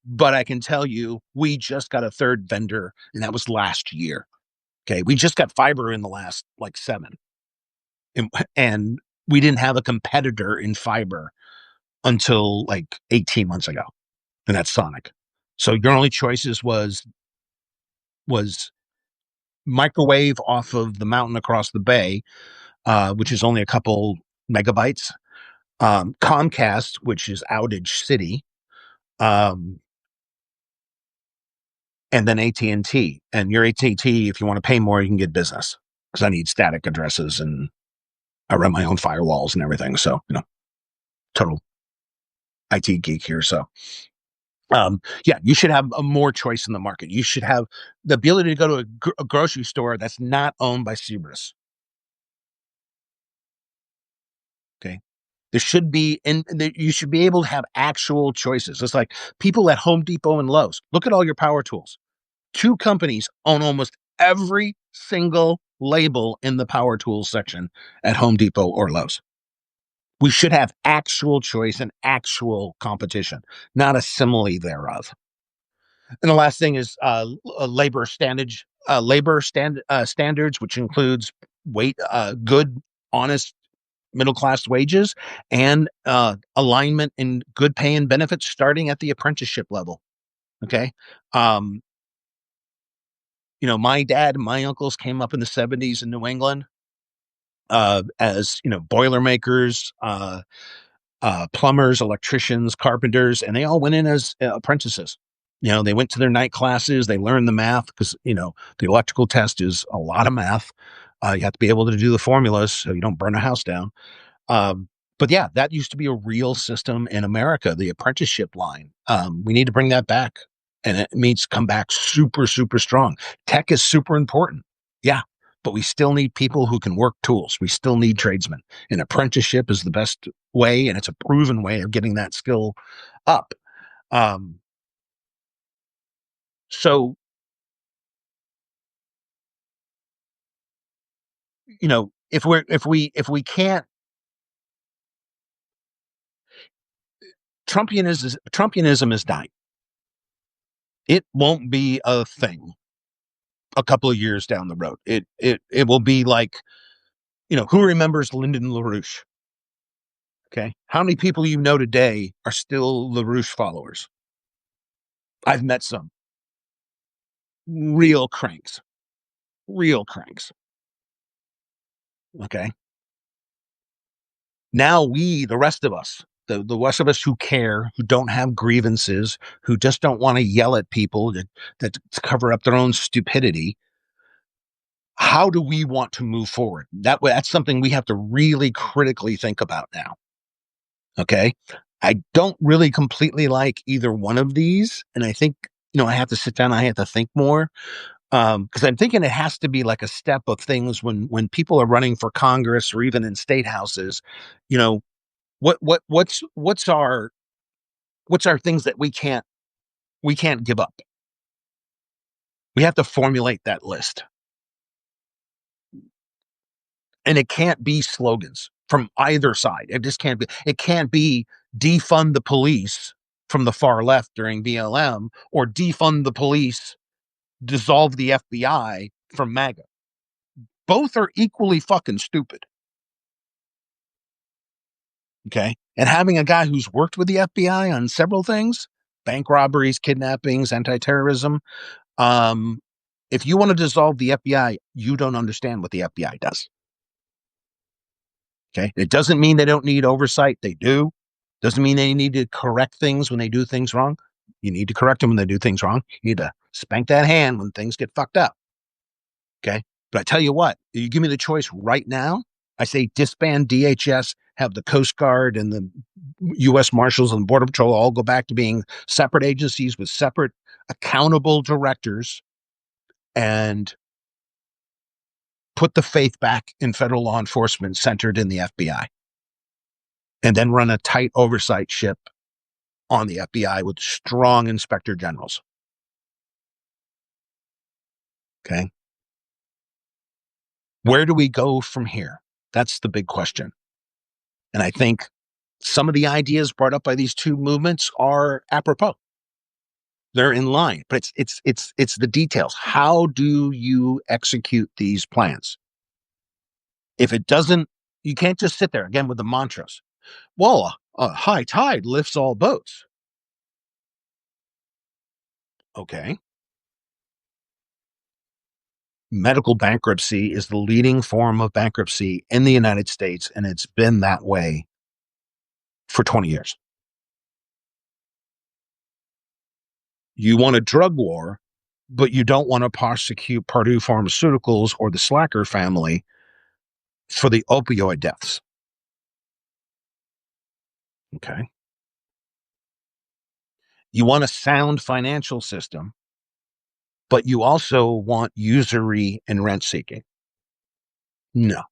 but I can tell you, we just got a third vendor, and that was last year. Okay, we just got fiber in the last like 7, and we didn't have a competitor in fiber until like 18 months ago, and that's Sonic. So your only choices was microwave off of the mountain across the bay, which is only a couple megabytes. Comcast, which is outage city, um, and then AT&T. And your AT&T, if you want to pay more, you can get business, because I need static addresses and I run my own firewalls and everything. So, total IT geek here. So, yeah, you should have more choice in the market. You should have the ability to go to a grocery store that's not owned by Cerberus. Okay. There should be, and you should be able to have actual choices. It's like people at Home Depot and Lowe's. Look at all your power tools. 2 companies own almost every single label in the power tools section at Home Depot or Lowe's. We should have actual choice and actual competition, not a simile thereof. And the last thing is standards, which includes good, honest middle class wages, and alignment in good pay and benefits starting at the apprenticeship level. Okay. Um, my dad and my uncles came up in the 70s in New England as, Boilermakers, plumbers, electricians, carpenters, and they all went in as apprentices. They went to their night classes, they learned the math, because, the electrical test is a lot of math. You have to be able to do the formulas so you don't burn a house down. But yeah, that used to be a real system in America, the apprenticeship line. We need to bring that back, and it means to come back super, super strong. Tech is super important. Yeah. But we still need people who can work tools. We still need tradesmen. An apprenticeship is the best way, and it's a proven way of getting that skill up. Um, so, if we can't, Trumpianism is dying. It won't be a thing a couple of years down the road. It will be like, who remembers Lyndon LaRouche? Okay. How many people today are still LaRouche followers? I've met some real cranks, real cranks. Okay. Now the rest of us, the rest of us who care, who don't have grievances, who just don't want to yell at people that cover up their own stupidity. How do we want to move forward? That's something we have to really critically think about now. Okay. I don't really completely like either one of these. And I think, I have to sit down. I have to think more. Because I'm thinking it has to be like a step of things when people are running for Congress or even in state houses, you know, what's our things that we can't give up. We have to formulate that list. And it can't be slogans from either side. It can't be defund the police from the far left during BLM, or defund the police, dissolve the FBI from MAGA. Both are equally fucking stupid. Okay. And having a guy who's worked with the FBI on several things, bank robberies, kidnappings, anti-terrorism. If you want to dissolve the FBI, you don't understand what the FBI does. Okay. It doesn't mean they don't need oversight. They do. Doesn't mean they need to correct things when they do things wrong. You need to correct them when they do things wrong. You need to spank that hand when things get fucked up. Okay. But I tell you what, you give me the choice right now, I say disband DHS, have the Coast Guard and the U.S. Marshals and Border Patrol all go back to being separate agencies with separate accountable directors, and put the faith back in federal law enforcement centered in the FBI, and then run a tight oversight ship on the FBI with strong inspector generals. Okay. Where do we go from here? That's the big question. And I think some of the ideas brought up by these two movements are apropos. They're in line, but it's the details. How do you execute these plans? If it doesn't, you can't just sit there again with the mantras. Well, a high tide lifts all boats. Okay. Medical bankruptcy is the leading form of bankruptcy in the United States, and it's been that way for 20 years. You want a drug war, but you don't want to prosecute Purdue Pharmaceuticals or the Slacker family for the opioid deaths. Okay. You want a sound financial system, but you also want usury and rent seeking. No.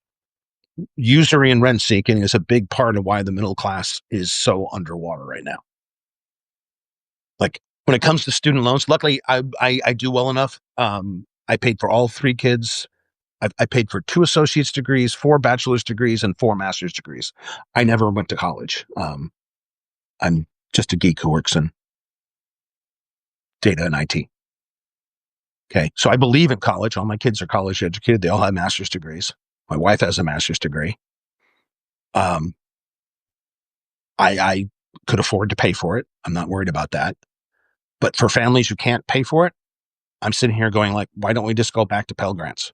Usury and rent seeking is a big part of why the middle class is so underwater right now. Like when it comes to student loans, luckily I do well enough. I paid for all three kids. I paid for 2 associate's degrees, 4 bachelor's degrees, and 4 master's degrees. I never went to college. I'm just a geek who works in data and IT. Okay. So I believe in college. All my kids are college educated. They all have master's degrees. My wife has a master's degree. I could afford to pay for it. I'm not worried about that. But for families who can't pay for it, I'm sitting here going like, why don't we just go back to Pell Grants?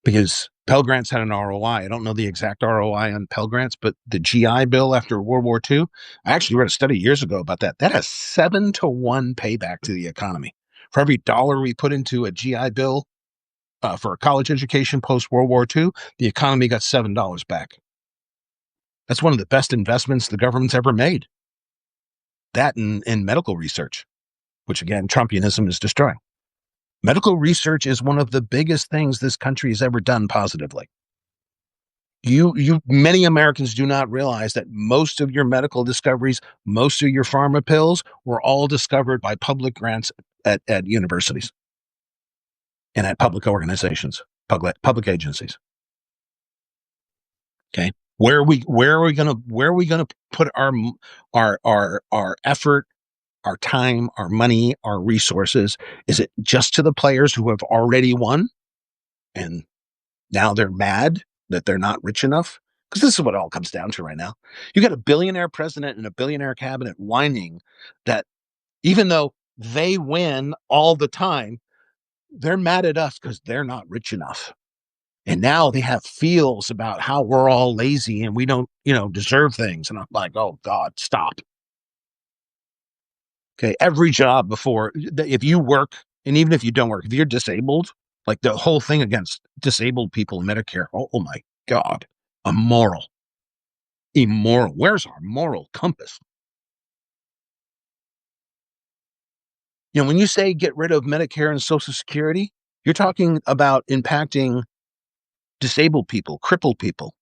Because Pell Grants had an ROI. I don't know the exact ROI on Pell Grants, but the GI Bill after World War II, I actually read a study years ago about that. That has 7-to-1 payback to the economy. For every dollar we put into a GI Bill for a college education post World War II, the economy got $7 back. That's one of the best investments the government's ever made. That in medical research, which again, Trumpianism is destroying. Medical research is one of the biggest things this country has ever done positively. Many Americans do not realize that most of your medical discoveries, most of your pharma pills were all discovered by public grants at universities and at public organizations, public agencies. Okay. Where are we going to put our effort, our time, our money, our resources? Is it just to the players who have already won and now they're mad that they're not rich enough? Because this is what it all comes down to right now. You got a billionaire president and a billionaire cabinet whining that even though they win all the time, they're mad at us because they're not rich enough. And now they have feels about how we're all lazy and we don't, deserve things. And I'm like, oh God, stop. Okay. Every job before, if you work, and even if you don't work, if you're disabled, like the whole thing against disabled people in Medicare, oh my God, immoral. Where's our moral compass? When you say get rid of Medicare and Social Security, you're talking about impacting disabled people, crippled people,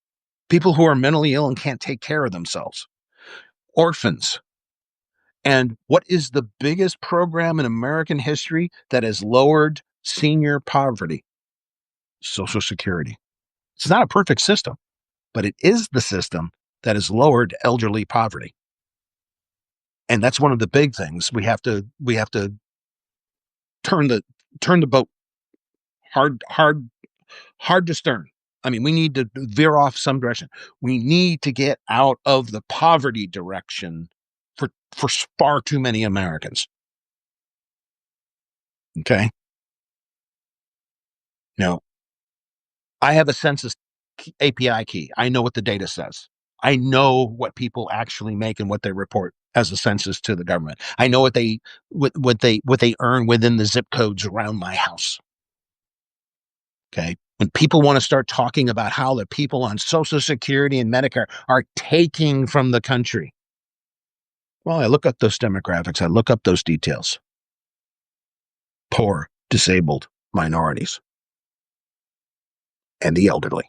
people who are mentally ill and can't take care of themselves, orphans. And what is the biggest program in American history that has lowered senior poverty? Social Security. It's not a perfect system, but it is the system that has lowered elderly poverty. And that's one of the big things. We have to turn the boat hard to stern. I mean, we need to veer off some direction. We need to get out of the poverty direction for far too many Americans. Okay. I have a census API key. I know what the data says. I know what people actually make and what they report as a census to the government. I know what they earn within the zip codes around my house. Okay. When people want to start talking about how the people on Social Security and Medicare are taking from the country. Well, I look up those demographics, I look up those details. Poor, disabled, minorities, and the elderly.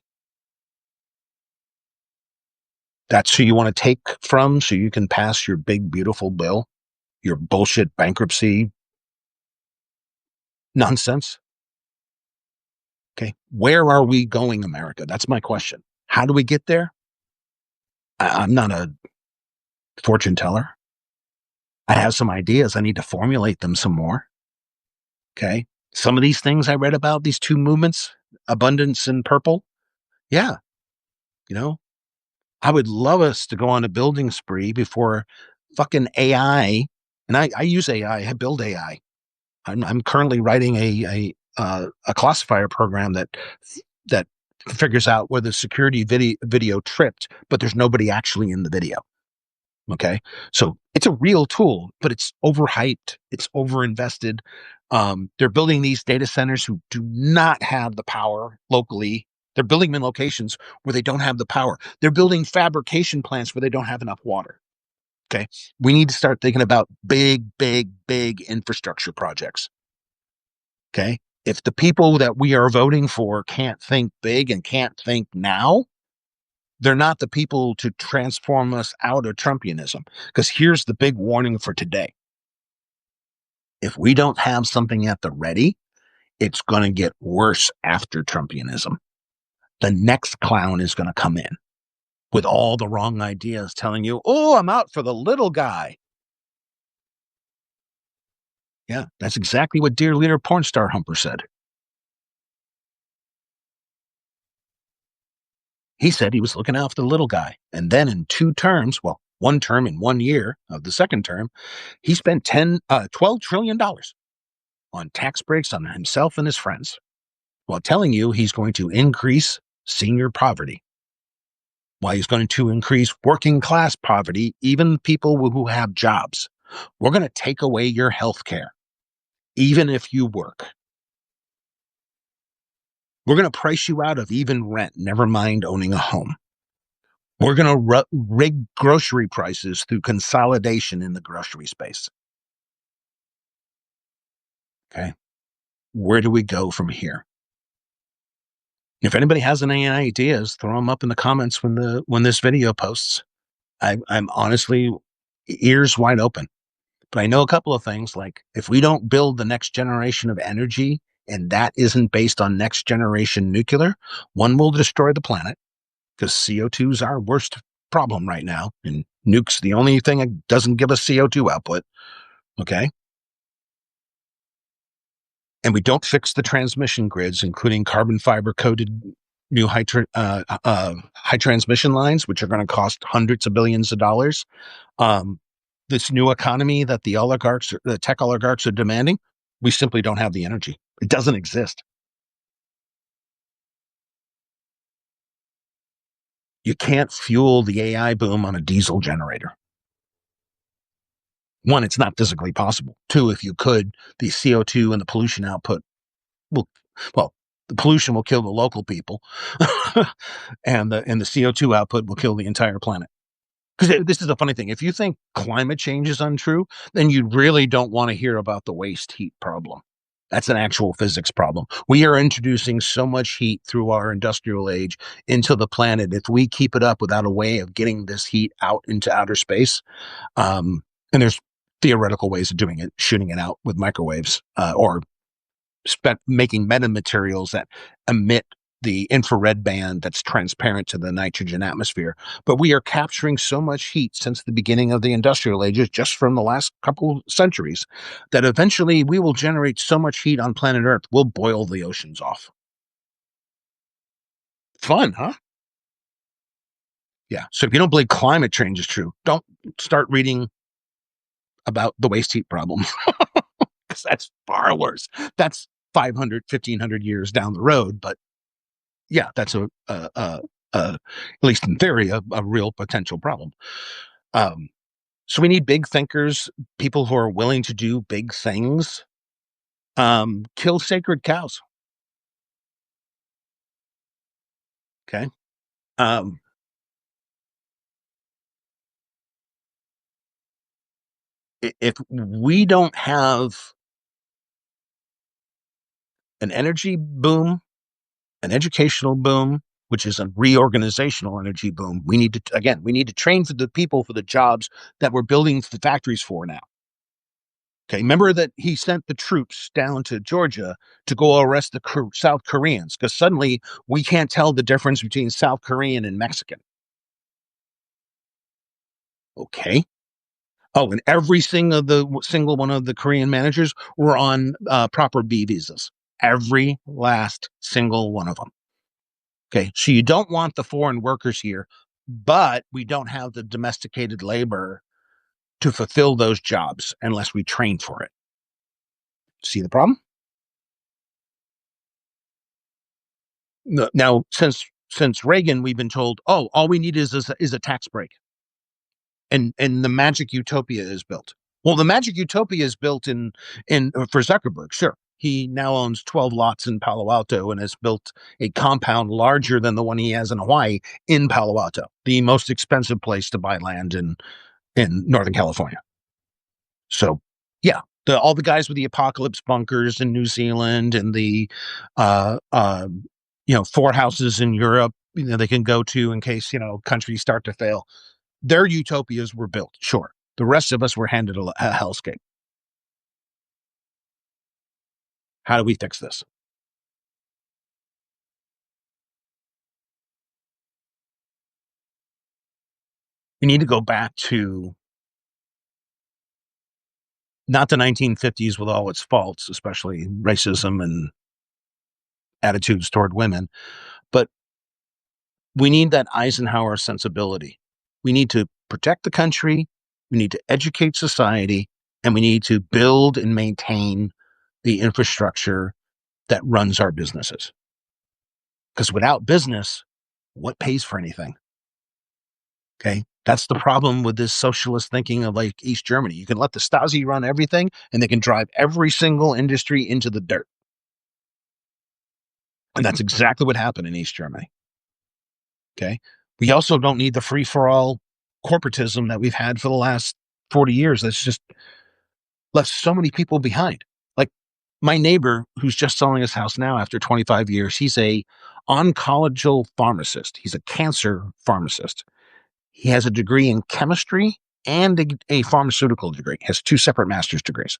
That's who you want to take from so you can pass your big, beautiful bill, your bullshit bankruptcy nonsense. Okay. Where are we going, America? That's my question. How do we get there? I'm not a fortune teller. I have some ideas. I need to formulate them some more. Okay. Some of these things I read about, these two movements, abundance and purple. Yeah. You know, I would love us to go on a building spree before fucking AI. And I use AI, I build AI. I'm currently writing a classifier program that figures out where the security video tripped, but there's nobody actually in the video. Okay. So it's a real tool, but it's overhyped. It's overinvested. They're building these data centers who do not have the power locally. They're building them in locations where they don't have the power. They're building fabrication plants where they don't have enough water. Okay. We need to start thinking about big, big, big infrastructure projects. Okay. If the people that we are voting for can't think big and can't think now, they're not the people to transform us out of Trumpianism. Because here's the big warning for today. If we don't have something at the ready, it's going to get worse after Trumpianism. The next clown is going to come in with all the wrong ideas telling you, oh, I'm out for the little guy. Yeah, that's exactly what Dear Leader Porn Star Humper said. He said he was looking out for the little guy. And then in 2 terms, well, 1 term in 1 year of the second term, he spent $12 trillion on tax breaks on himself and his friends while telling you he's going to increase senior poverty, while he's going to increase working class poverty, even people who have jobs. We're going to take away your health care, even if you work. We're going to price you out of even rent, never mind owning a home. We're going to rig grocery prices through consolidation in the grocery space. Okay. Where do we go from here? If anybody has any ideas, throw them up in the comments when this video posts. I'm honestly ears wide open. But I know a couple of things, like if we don't build the next generation of energy and that isn't based on next generation nuclear, one will destroy the planet because CO2 is our worst problem right now. And nukes, the only thing that doesn't give us CO2 output. Okay. And we don't fix the transmission grids, including carbon fiber coated new high transmission lines, which are going to cost hundreds of billions of dollars. This new economy that the tech oligarchs are demanding, we simply don't have the energy. It doesn't exist. You can't fuel the AI boom on a diesel generator. 1, it's not physically possible. 2, if you could, the CO2 and the pollution output will, well, the pollution will kill the local people and the CO2 output will kill the entire planet. Because this is a funny thing. If you think climate change is untrue, then you really don't want to hear about the waste heat problem. That's an actual physics problem. We are introducing so much heat through our industrial age into the planet. If we keep it up without a way of getting this heat out into outer space, and there's theoretical ways of doing it, shooting it out with microwaves, or making metamaterials that emit the infrared band that's transparent to the nitrogen atmosphere. But we are capturing so much heat since the beginning of the industrial ages, just from the last couple centuries, that eventually we will generate so much heat on planet Earth, we'll boil the oceans off. Fun, huh? Yeah. So if you don't believe climate change is true, don't start reading about the waste heat problem, because that's far worse. That's 500, 1,500 years down the road, but yeah, that's at least in theory, a real potential problem. So we need big thinkers, people who are willing to do big things. Kill sacred cows. Okay. Um, if we don't have an energy boom, an educational boom, which is a reorganizational energy boom, we need to train for the people for the jobs that we're building the factories for now. Okay, remember that he sent the troops down to Georgia to go arrest the South Koreans because suddenly we can't tell the difference between South Korean and Mexican. Okay. Oh, and every single one of the Korean managers were on proper B visas. Every last single one of them. Okay, so you don't want the foreign workers here, but we don't have the domesticated labor to fulfill those jobs unless we train for it. See the problem? No, now, since Reagan, we've been told, oh, all we need is a tax break, and the magic utopia is built. Well, the magic utopia is built in for Zuckerberg. Sure, he now owns 12 lots in Palo Alto and has built a compound larger than the one he has in Hawaii in Palo Alto, the most expensive place to buy land in Northern California. So, yeah, all the guys with the apocalypse bunkers in New Zealand and the, uh, uh, four houses in Europe, they can go to in case countries start to fail. Their utopias were built. Sure, the rest of us were handed a hellscape. How do we fix this? We need to go back to not the 1950s with all its faults, especially racism and attitudes toward women, but we need that Eisenhower sensibility. We need to protect the country, we need to educate society, and we need to build and maintain the infrastructure that runs our businesses. Because without business, what pays for anything? Okay. That's the problem with this socialist thinking of like East Germany. You can let the Stasi run everything and they can drive every single industry into the dirt. And that's exactly what happened in East Germany. Okay. We also don't need the free for all corporatism that we've had for the last 40 years. That's just left so many people behind. Like my neighbor who's just selling his house now after 25 years, he's a oncological pharmacist. He's a cancer pharmacist. He has a degree in chemistry and a pharmaceutical degree. He has two separate master's degrees.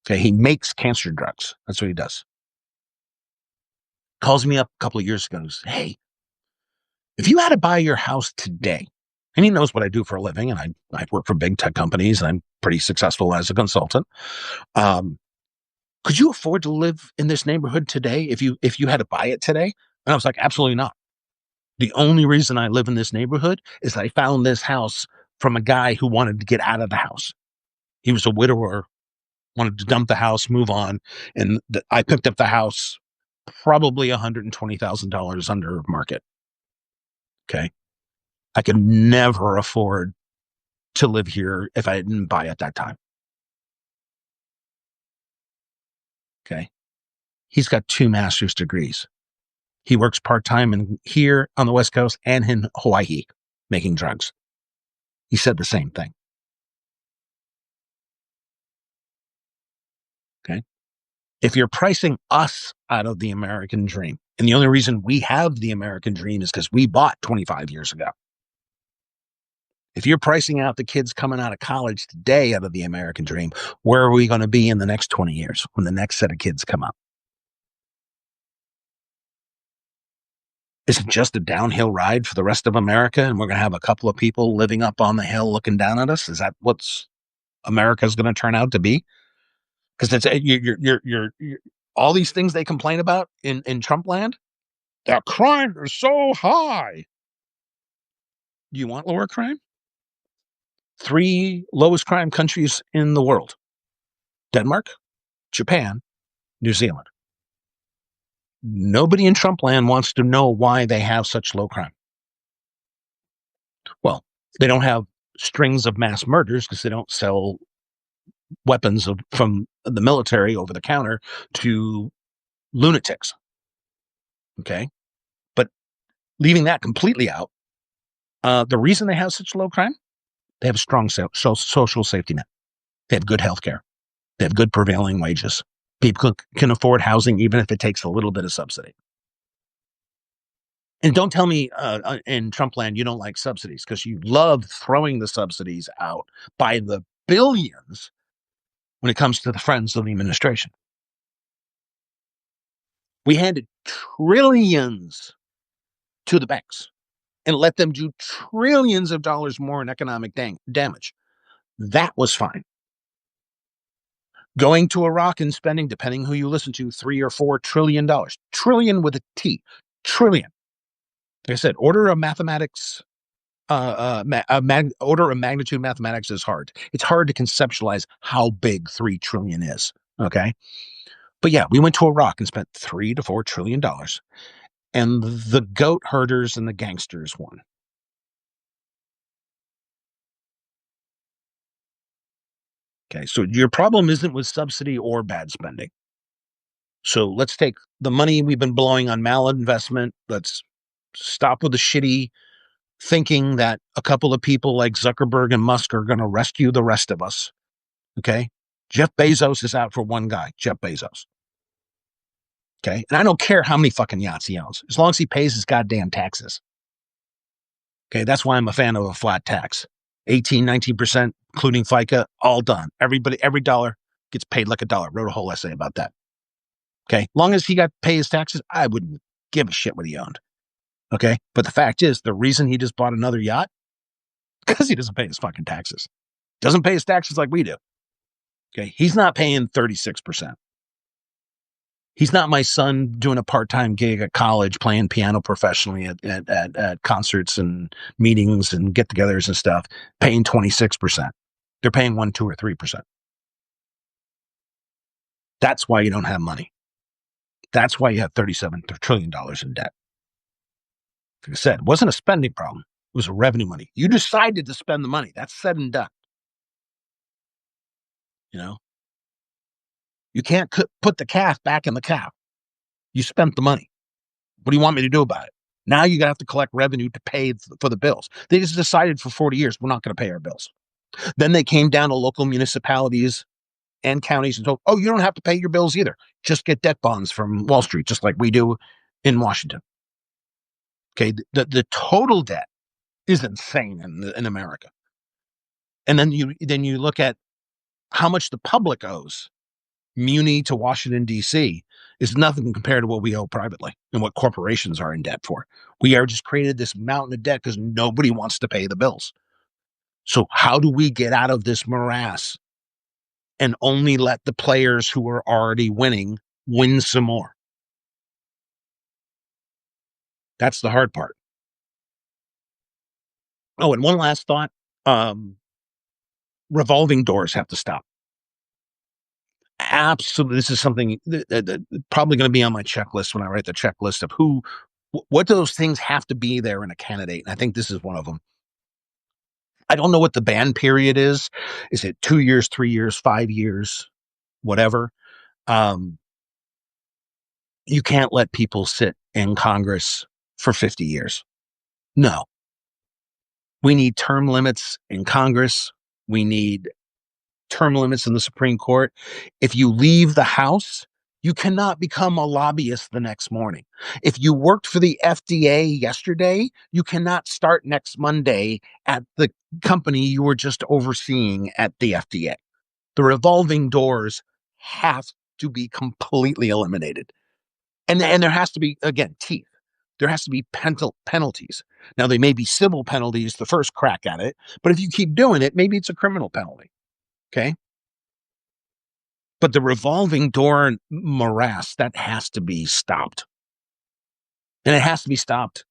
Okay. He makes cancer drugs. That's what he does. Calls me up a couple of years ago and goes, hey, if you had to buy your house today, and he knows what I do for a living, and I work for big tech companies, and I'm pretty successful as a consultant. Could you afford to live in this neighborhood today if you had to buy it today? And I was like, absolutely not. The only reason I live in this neighborhood is I found this house from a guy who wanted to get out of the house. He was a widower, wanted to dump the house, move on, and I picked up the house probably $120,000 under market. Okay, I could never afford to live here if I didn't buy at that time. Okay. He's got two master's degrees. He works part-time here on the West Coast and in Hawaii making drugs. He said the same thing. Okay. If you're pricing us out of the American dream, and the only reason we have the American dream is because we bought 25 years ago. If you're pricing out the kids coming out of college today out of the American dream, where are we going to be in the next 20 years when the next set of kids come up? Is it just a downhill ride for the rest of America? And we're going to have a couple of people living up on the hill looking down at us? Is that what's America's going to turn out to be? Because it's you're all these things they complain about in Trump land. The crime is so high. Do you want lower crime? Three lowest crime countries in the world: Denmark, Japan, New Zealand. Nobody in Trump land wants to know why they have such low crime. Well, they don't have strings of mass murders because they don't sell weapons from the military over the counter to lunatics. Okay. But Leaving that completely out, the reason they have such low crime, they have a strong social safety net. They have good health care. They have good prevailing wages. People can afford housing even if it takes a little bit of subsidy. And don't tell me in Trump land you don't like subsidies, because you love throwing the subsidies out by the billions when it comes to the friends of the administration. We handed trillions to the banks and let them do trillions of dollars more in economic damage. That was fine. Going to Iraq and spending, depending who you listen to, $3 or $4 trillion. Trillion with a T. Trillion. Like I said, order of mathematics, order of magnitude mathematics is hard. It's hard to conceptualize how big 3 trillion is. Okay. But yeah, we went to Iraq and spent $3 to $4 trillion, and the goat herders and the gangsters won. Okay. So your problem isn't with subsidy or bad spending. So let's take the money we've been blowing on malinvestment. Let's stop with the shitty thinking that a couple of people like Zuckerberg and Musk are going to rescue the rest of us. Okay. Jeff Bezos is out for one guy, Jeff Bezos. Okay. And I don't care how many fucking yachts he owns, as long as he pays his goddamn taxes. Okay. That's why I'm a fan of a flat tax. 18, 19%, including FICA, all done. Everybody, every dollar gets paid like a dollar. Wrote a whole essay about that. Okay. Long as he got to pay his taxes, I wouldn't give a shit what he owned. Okay. But the fact is, the reason he just bought another yacht, because he doesn't pay his fucking taxes. Doesn't pay his taxes like we do. Okay. He's not paying 36%. He's not my son doing a part-time gig at college, playing piano professionally at concerts and meetings and get-togethers and stuff, paying 26%. They're paying 1, 2, or 3%. That's why you don't have money. That's why you have $37 trillion in debt. Like I said, it wasn't a spending problem. It was a revenue money. You decided to spend the money. That's said and done. You know? You can't put the calf back in the cow. You spent the money. What do you want me to do about it? Now you're going to have to collect revenue to pay for the bills. They just decided for 40 years, we're not going to pay our bills. Then they came down to local municipalities and counties and told, oh, you don't have to pay your bills either. Just get debt bonds from Wall Street, just like we do in Washington. Okay, the total debt is insane in America. And then you look at how much the public owes. Muni to Washington, D.C. is nothing compared to what we owe privately and what corporations are in debt for. We are just created this mountain of debt because nobody wants to pay the bills. So how do we get out of this morass and only let the players who are already winning win some more? That's the hard part. Oh, and one last thought. Revolving doors have to stop. Absolutely. This is something that probably going to be on my checklist when I write the checklist of what those things have to be there in a candidate. And I think this is one of them. I don't know what the ban period is. Is it 2 years, 3 years, 5 years, whatever? You can't let people sit in Congress for 50 years. No. We need term limits in Congress. We need term limits in the Supreme Court. If you leave the House, you cannot become a lobbyist the next morning. If you worked for the FDA yesterday, you cannot start next Monday at the company you were just overseeing at the FDA. The revolving doors have to be completely eliminated. And there has to be, again, teeth. There has to be penalties. Now, they may be civil penalties the first crack at it, but if you keep doing it, maybe it's a criminal penalty. Okay. But the revolving door morass, that has to be stopped. And it has to be stopped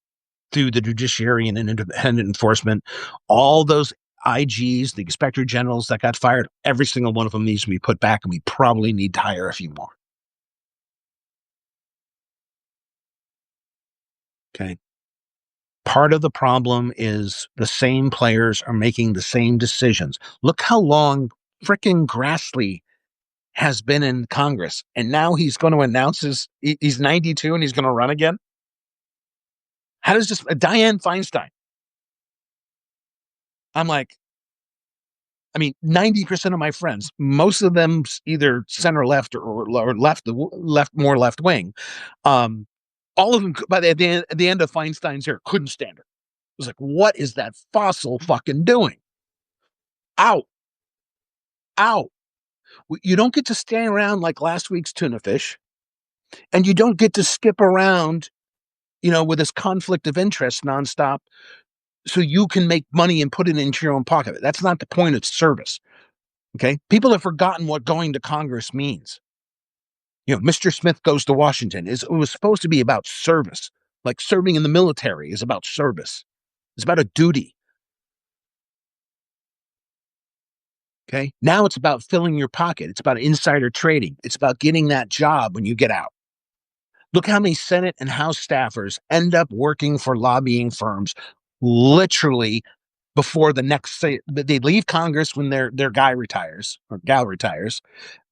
through the judiciary and independent enforcement. All those IGs, the inspector generals that got fired, every single one of them needs to be put back, and we probably need to hire a few more. Okay. Part of the problem is the same players are making the same decisions. Look how long frickin' Grassley has been in Congress, and now he's going to announce he's 92 and he's going to run again. How does this Dianne Feinstein? I'm like, I mean, 90% of my friends, most of them either center left or left more left wing. All of them, by the end of Feinstein's here, couldn't stand her. It was like, what is that fossil fucking doing? Out, out. You don't get to stand around like last week's tuna fish, and you don't get to skip around, with this conflict of interest nonstop, so you can make money and put it into your own pocket. That's not the point of service. Okay, people have forgotten what going to Congress means. Mr. Smith goes to Washington. It was supposed to be about service, like serving in the military is about service. It's about a duty. Okay, now it's about filling your pocket. It's about insider trading. It's about getting that job when you get out. Look how many Senate and House staffers end up working for lobbying firms literally before the next, they leave Congress when their guy retires or gal retires.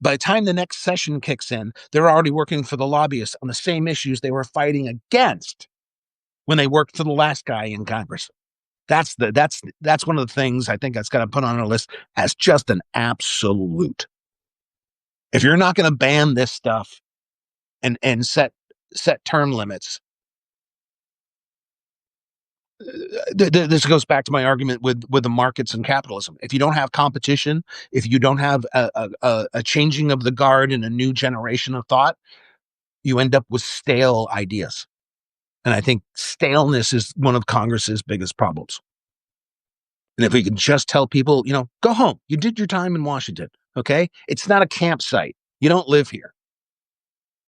By the time the next session kicks in, they're already working for the lobbyists on the same issues they were fighting against when they worked for the last guy in Congress. That's one of the things I think that's got to put on our list as just an absolute. If you're not going to ban this stuff and set term limits, this goes back to my argument with the markets and capitalism. If you don't have competition, if you don't have a changing of the guard and a new generation of thought, you end up with stale ideas. And I think staleness is one of Congress's biggest problems. And if we can just tell people, go home. You did your time in Washington. Okay. It's not a campsite. You don't live here.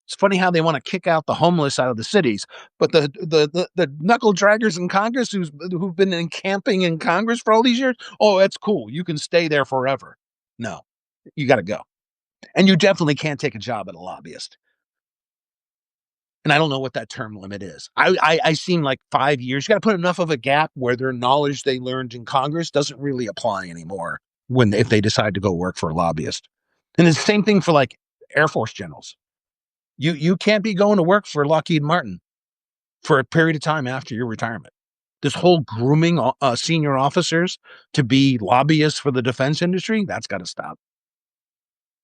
It's funny how they want to kick out the homeless out of the cities, but the knuckle draggers in Congress who've been encamping in Congress for all these years, oh, that's cool. You can stay there forever. No, you got to go. And you definitely can't take a job at a lobbyist. And I don't know what that term limit is. I seem like 5 years. You got to put enough of a gap where their knowledge they learned in Congress doesn't really apply anymore if they decide to go work for a lobbyist. And it's the same thing for like Air Force generals. You can't be going to work for Lockheed Martin for a period of time after your retirement. This whole grooming senior officers to be lobbyists for the defense industry, that's got to stop.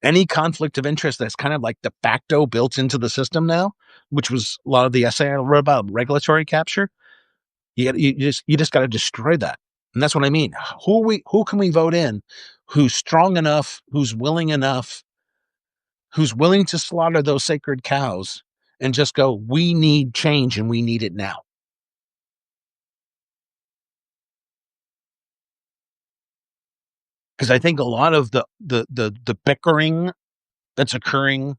Any conflict of interest that's kind of like de facto built into the system now, which was a lot of the essay I wrote about regulatory capture, you just got to destroy that. And that's what I mean. Who can we vote in who's strong enough, who's willing enough, who's willing to slaughter those sacred cows and just go, we need change and we need it now. Because I think a lot of the bickering that's occurring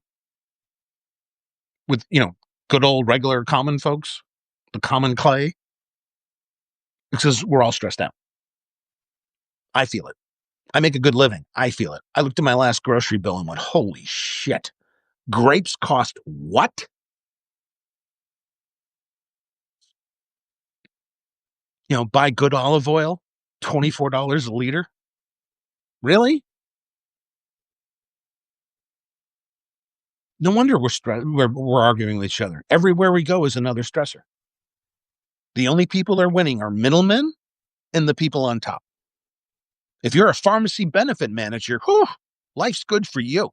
with, good old regular common folks, the common clay, because we're all stressed out. I feel it. I make a good living. I feel it. I looked at my last grocery bill and went, holy shit. Grapes cost what? Buy good olive oil, $24 a liter. Really? No wonder we're arguing with each other. Everywhere we go is another stressor. The only people that are winning are middlemen and the people on top. If you're a pharmacy benefit manager, life's good for you.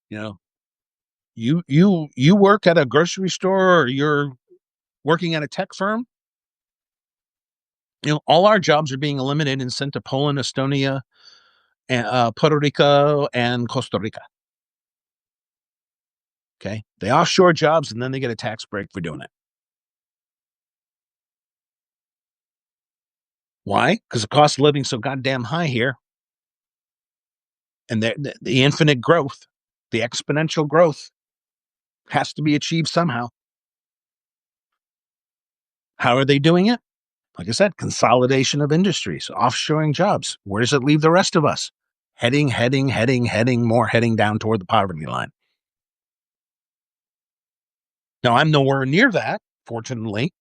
You work at a grocery store or you're working at a tech firm. All our jobs are being eliminated and sent to Poland, Estonia, and Puerto Rico, and Costa Rica. Okay, they offshore jobs and then they get a tax break for doing it. Why? Because the cost of living is so goddamn high here, and the infinite growth, the exponential growth, has to be achieved somehow. How are they doing it? Like I said, consolidation of industries, offshoring jobs. Where does it leave the rest of us? Heading down toward the poverty line. Now, I'm nowhere near that, fortunately.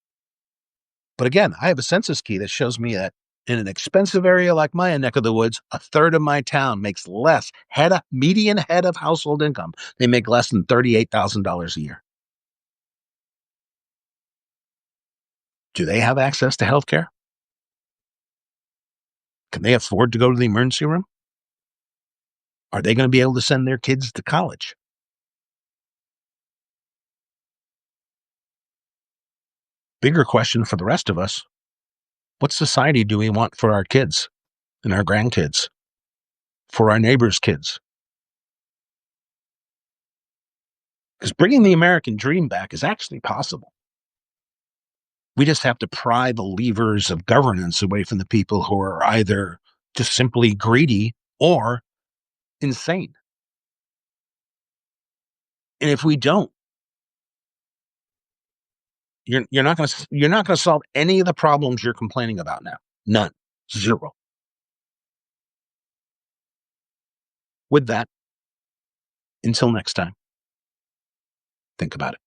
But again, I have a census key that shows me that in an expensive area like my neck of the woods, a third of my town makes less median head of household income. They make less than $38,000 a year. Do they have access to health care? Can they afford to go to the emergency room? Are they going to be able to send their kids to college? Bigger question for the rest of us: what society do we want for our kids and our grandkids, for our neighbors' kids? Because bringing the American dream back is actually possible. We just have to pry the levers of governance away from the people who are either just simply greedy or insane. And if we don't, you're not going to solve any of the problems you're complaining about now. None. Zero. With that, until next time, think about it.